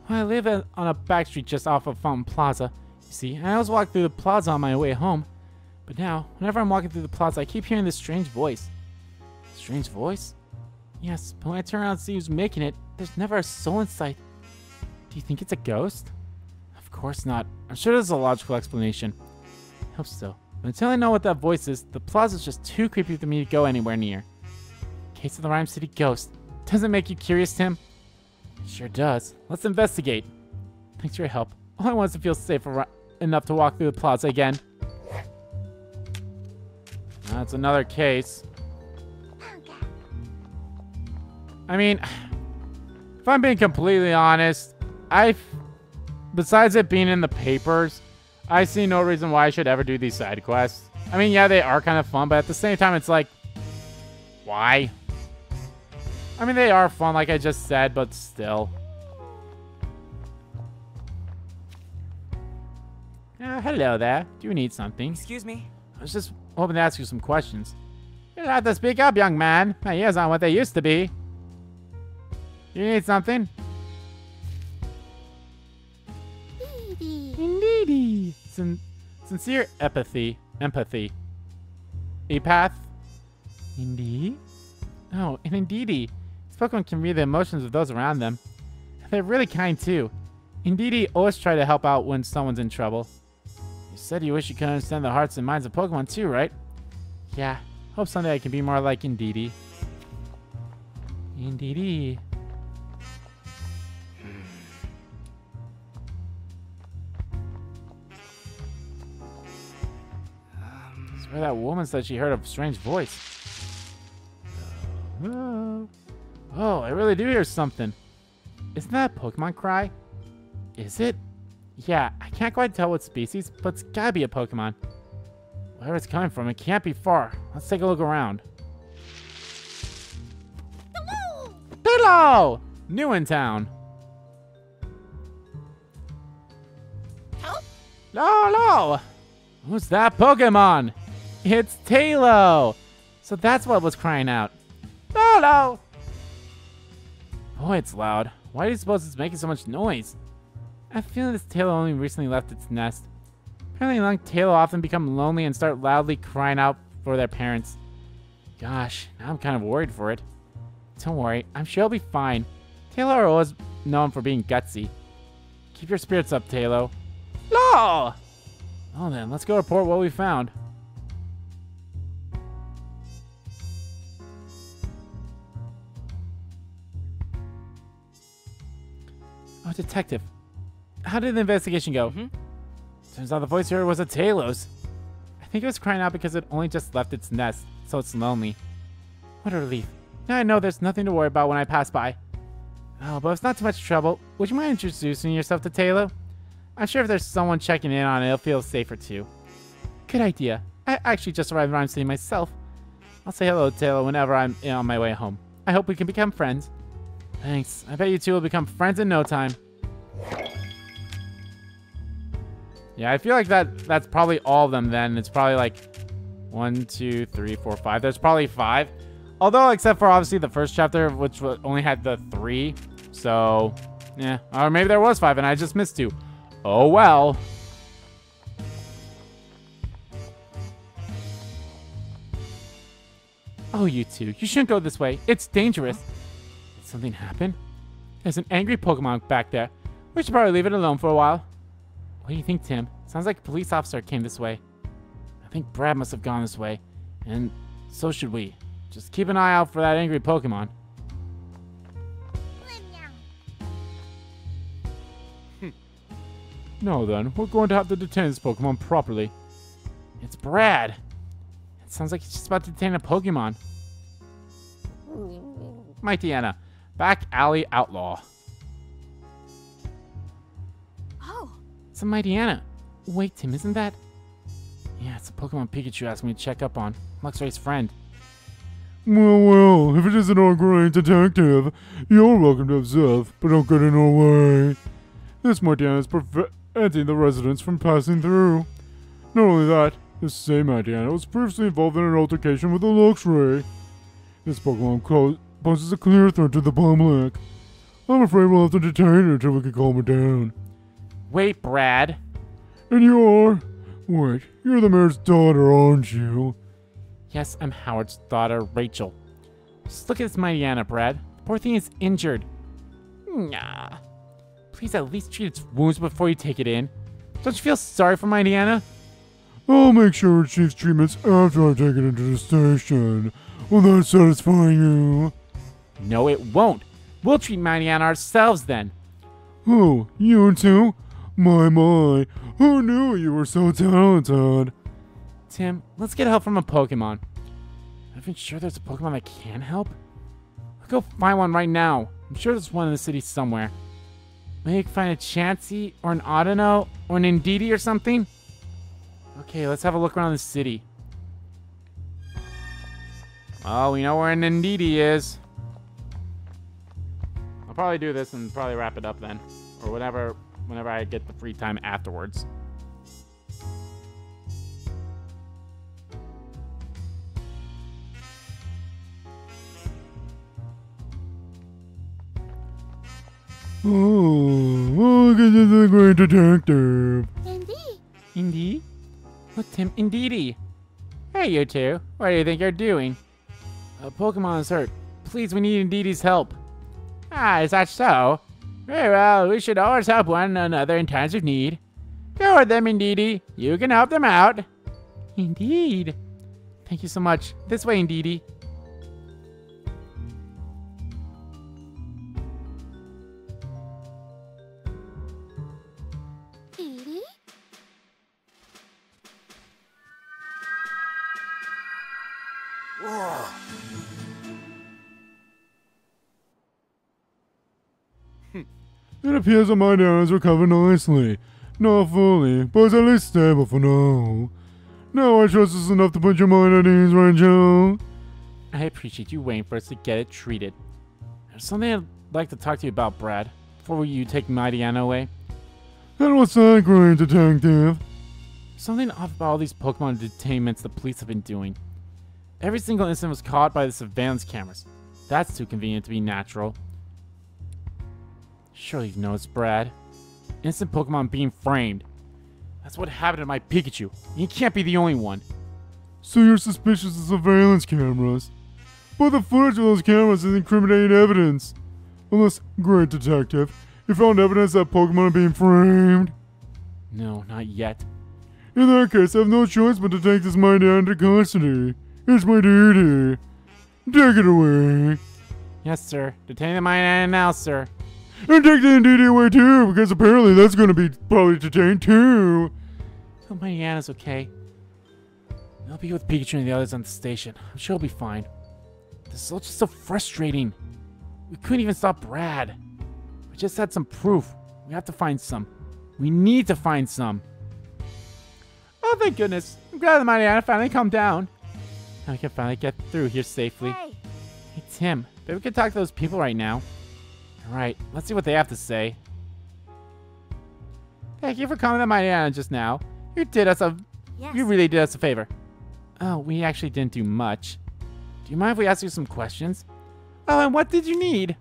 Well, I live on a back street just off of Fountain Plaza. You see, and I always walk through the plaza on my way home. But now, whenever I'm walking through the plaza, I keep hearing this strange voice. Strange voice? Yes, but when I turn around and see who's making it, there's never a soul in sight. Do you think it's a ghost? Of course not. I'm sure there's a logical explanation. I hope so. But until I know what that voice is, the plaza's just too creepy for me to go anywhere near. Case of the Ryme City ghost. Doesn't make you curious, Tim? It sure does. Let's investigate. Thanks for your help. All I want is to feel safe enough to walk through the plaza again. That's another case. I mean, if I'm being completely honest, besides it being in the papers, I see no reason why I should ever do these side quests. I mean, yeah, they are kind of fun, but at the same time, it's like, why? I mean, they are fun, like I just said, but still. Hello there. Do you need something? Excuse me? I was just hoping to ask you some questions. You'll have to speak up, young man. My ears aren't what they used to be. You need something? Indeedy. Sincere empathy. Epath? Indeed? Oh, and indeedy. Pokemon can read the emotions of those around them. They're really kind, too. Indeedy always try to help out when someone's in trouble. You said you wish you could understand the hearts and minds of Pokemon, too, right? Yeah. Hope someday I can be more like Indeedy. Indeedy. I swear that woman said she heard a strange voice. Oh, I really do hear something. Isn't that a Pokemon cry? Is it? Yeah, I can't quite tell what species, but it's gotta be a Pokemon. Where it's coming from, it can't be far. Let's take a look around. Hello! New in town. Hello! Who's that Pokemon? It's Talo! So that's what was crying out. Hello! Boy, it's loud. Why do you suppose it's making so much noise? I have a feeling this Talo only recently left its nest. Apparently young Talo often become lonely and start loudly crying out for their parents. Gosh, now I'm kind of worried for it. Don't worry, I'm sure it'll be fine. Talo are always known for being gutsy. Keep your spirits up, Talo. No! Oh then, let's go report what we found. Oh, detective. How did the investigation go? Turns out the voice you heard was a Talos. I think it was crying out because it only just left its nest, so it's lonely. What a relief. Now I know there's nothing to worry about when I pass by. Oh, but it's not too much trouble. Would you mind introducing yourself to Talo? I'm sure if there's someone checking in on it, it'll feel safer too. Good idea. I actually just arrived in Ryme City myself. I'll say hello to Talo whenever I'm on my way home. I hope we can become friends. Thanks. I bet you two will become friends in no time. Yeah, I feel like that's probably all of them then. It's probably like 1, 2, 3, 4, 5. There's probably 5. Although, except for obviously the first chapter, which only had the 3. So, yeah. Or maybe there was 5 and I just missed 2. Oh, well. Oh, you two. You shouldn't go this way. It's dangerous. Did something happen? There's an angry Pokemon back there. We should probably leave it alone for a while. What do you think, Tim? Sounds like a police officer came this way. I think Brad must have gone this way. And so should we. Just keep an eye out for that angry Pokemon. No then, we're going to have to detain this Pokemon properly. It's Brad. It sounds like he's just about to detain a Pokemon. Mightyena, back alley outlaw. Oh. It's a Mightyena. Wait, Tim, isn't that? Yeah, it's a Pokemon Pikachu asked me to check up on. Luxray's friend. Well, if it isn't our great detective, you're welcome to observe, but don't get in our way. This Mightyena is preventing the residents from passing through. Not only that, this same Mightyena was previously involved in an altercation with a Luxray. This Pokemon poses a clear threat to the public. I'm afraid we'll have to detain her until we can calm her down. Wait, Brad. And you are? Wait, you're the mayor's daughter, aren't you? Yes, I'm Howard's daughter, Rachel. Just look at this Mightyena, Brad. The poor thing is injured. Nah. Please at least treat its wounds before you take it in. Don't you feel sorry for Mightyena? I'll make sure it receives treatments after I take it into the station. Will that satisfy you? No, it won't. We'll treat Mightyena ourselves then. Oh, you two? My, who knew you were so talented? Tim, let's get help from a Pokemon. Are you sure there's a Pokemon that can help? I'll go find one right now. I'm sure there's one in the city somewhere. Maybe you can find a Chansey or an Audino or an Indeedee or something. Okay, let's have a look around the city. Oh, we know where an Indeedee is. I'll probably do this and probably wrap it up then. Or whenever I get the free time afterwards. Oh, this is a great detective. Indeed? Look, Tim, Indeedee. Hey, you two. What do you think you're doing? A Pokemon is hurt. Please, we need Indeedee's help. Ah, is that so? Very well, we should always help one another in times of need. Go with them, Indeedee. You can help them out. Indeed. Thank you so much. This way, Indeedee. It appears that my dad has recovered nicely. Not fully, but it's at least stable for now. Now I trust this enough to put your mind at ease, right, Joe? I appreciate you waiting for us to get it treated. There's something I'd like to talk to you about, Brad, before you take Mighty Anna away. And what's that, great detective? Something off about all these Pokemon detainments the police have been doing. Every single incident was caught by the surveillance cameras. That's too convenient to be natural. Surely you've noticed, Brad. Innocent Pokemon being framed. That's what happened to my Pikachu. You can't be the only one. So you're suspicious of surveillance cameras? But the footage of those cameras is incriminating evidence. Unless, great detective, you found evidence that Pokemon are being framed? No, not yet. In that case, I have no choice but to take this Mighty Anna into custody. It's my duty. Take it away. Yes, sir. Detain the Mighty Anna now, sir. And take the Indeedee away too, because apparently that's going to be probably detained too. Oh, Mighty Anna's okay. I'll be with Pikachu and the others on the station. I'm sure he'll be fine. This is all just so frustrating. We couldn't even stop Brad. We just had some proof. We have to find some. We need to find some. Oh, thank goodness. I'm glad the Mighty Anna finally calmed down. Now we can finally get through here safely. Hey, Tim. Bet we could talk to those people right now. Alright, let's see what they have to say. Thank you for calling the Mighty Anna just now. You really did us a favor. Oh, we actually didn't do much. Do you mind if we ask you some questions? Oh, and what did you need?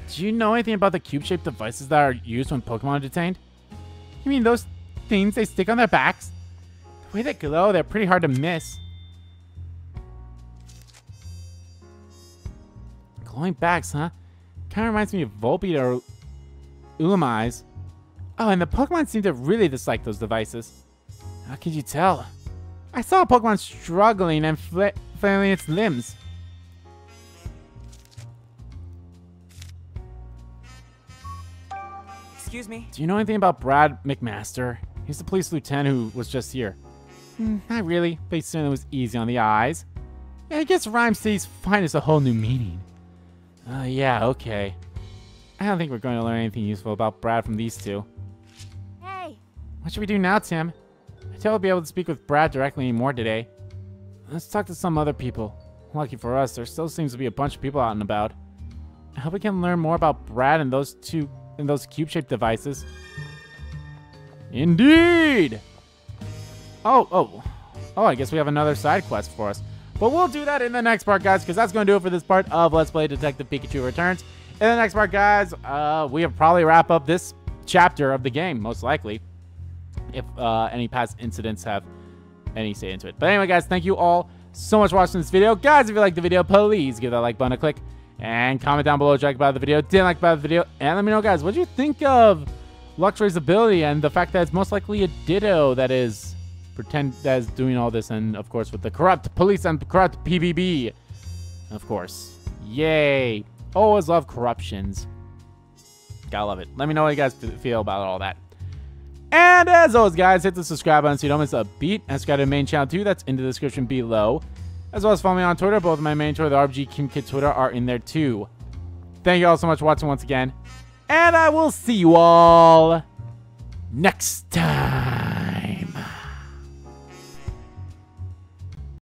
Do you know anything about the cube-shaped devices that are used when Pokemon are detained? You mean those things they stick on their backs? The way they glow, they're pretty hard to miss. Glowing backs, huh? Kind of reminds me of Volbeat or Ulamai's. Oh, and the Pokemon seem to really dislike those devices. How could you tell? I saw a Pokemon struggling and flailing its limbs. Excuse me? Do you know anything about Brad McMaster? He's the police lieutenant who was just here. Not really, but he certainly was easy on the eyes. Yeah, I guess Ryme City's finest a whole new meaning. Yeah, okay. I don't think we're going to learn anything useful about Brad from these two. Hey! What should we do now, Tim? I doubt we'll be able to speak with Brad directly anymore today. Let's talk to some other people. Lucky for us, there still seems to be a bunch of people out and about. I hope we can learn more about Brad and those cube-shaped devices. Indeed! Oh, I guess we have another side quest for us. But we'll do that in the next part, guys, because that's going to do it for this part of Let's Play Detective Pikachu Returns. In the next part, guys, we'll probably wrap up this chapter of the game, most likely, if any past incidents have any say into it. But anyway, guys, thank you all so much for watching this video. Guys, if you liked the video, please give that like button a click and comment down below what you like about the video, didn't like about the video, and let me know, guys, what do you think of Luxray's ability and the fact that it's most likely a Ditto that is doing all this, and of course with the corrupt police and corrupt PvP, of course. Yay! Always love corruptions. Gotta love it. Let me know what you guys feel about all that. And as always, guys, hit the subscribe button so you don't miss a beat, and subscribe to the main channel too. That's in the description below. as well as follow me on Twitter. Both of my main Twitter, the RBG Kim Kid Twitter, are in there too. Thank you all so much for watching once again, and I will see you all next time.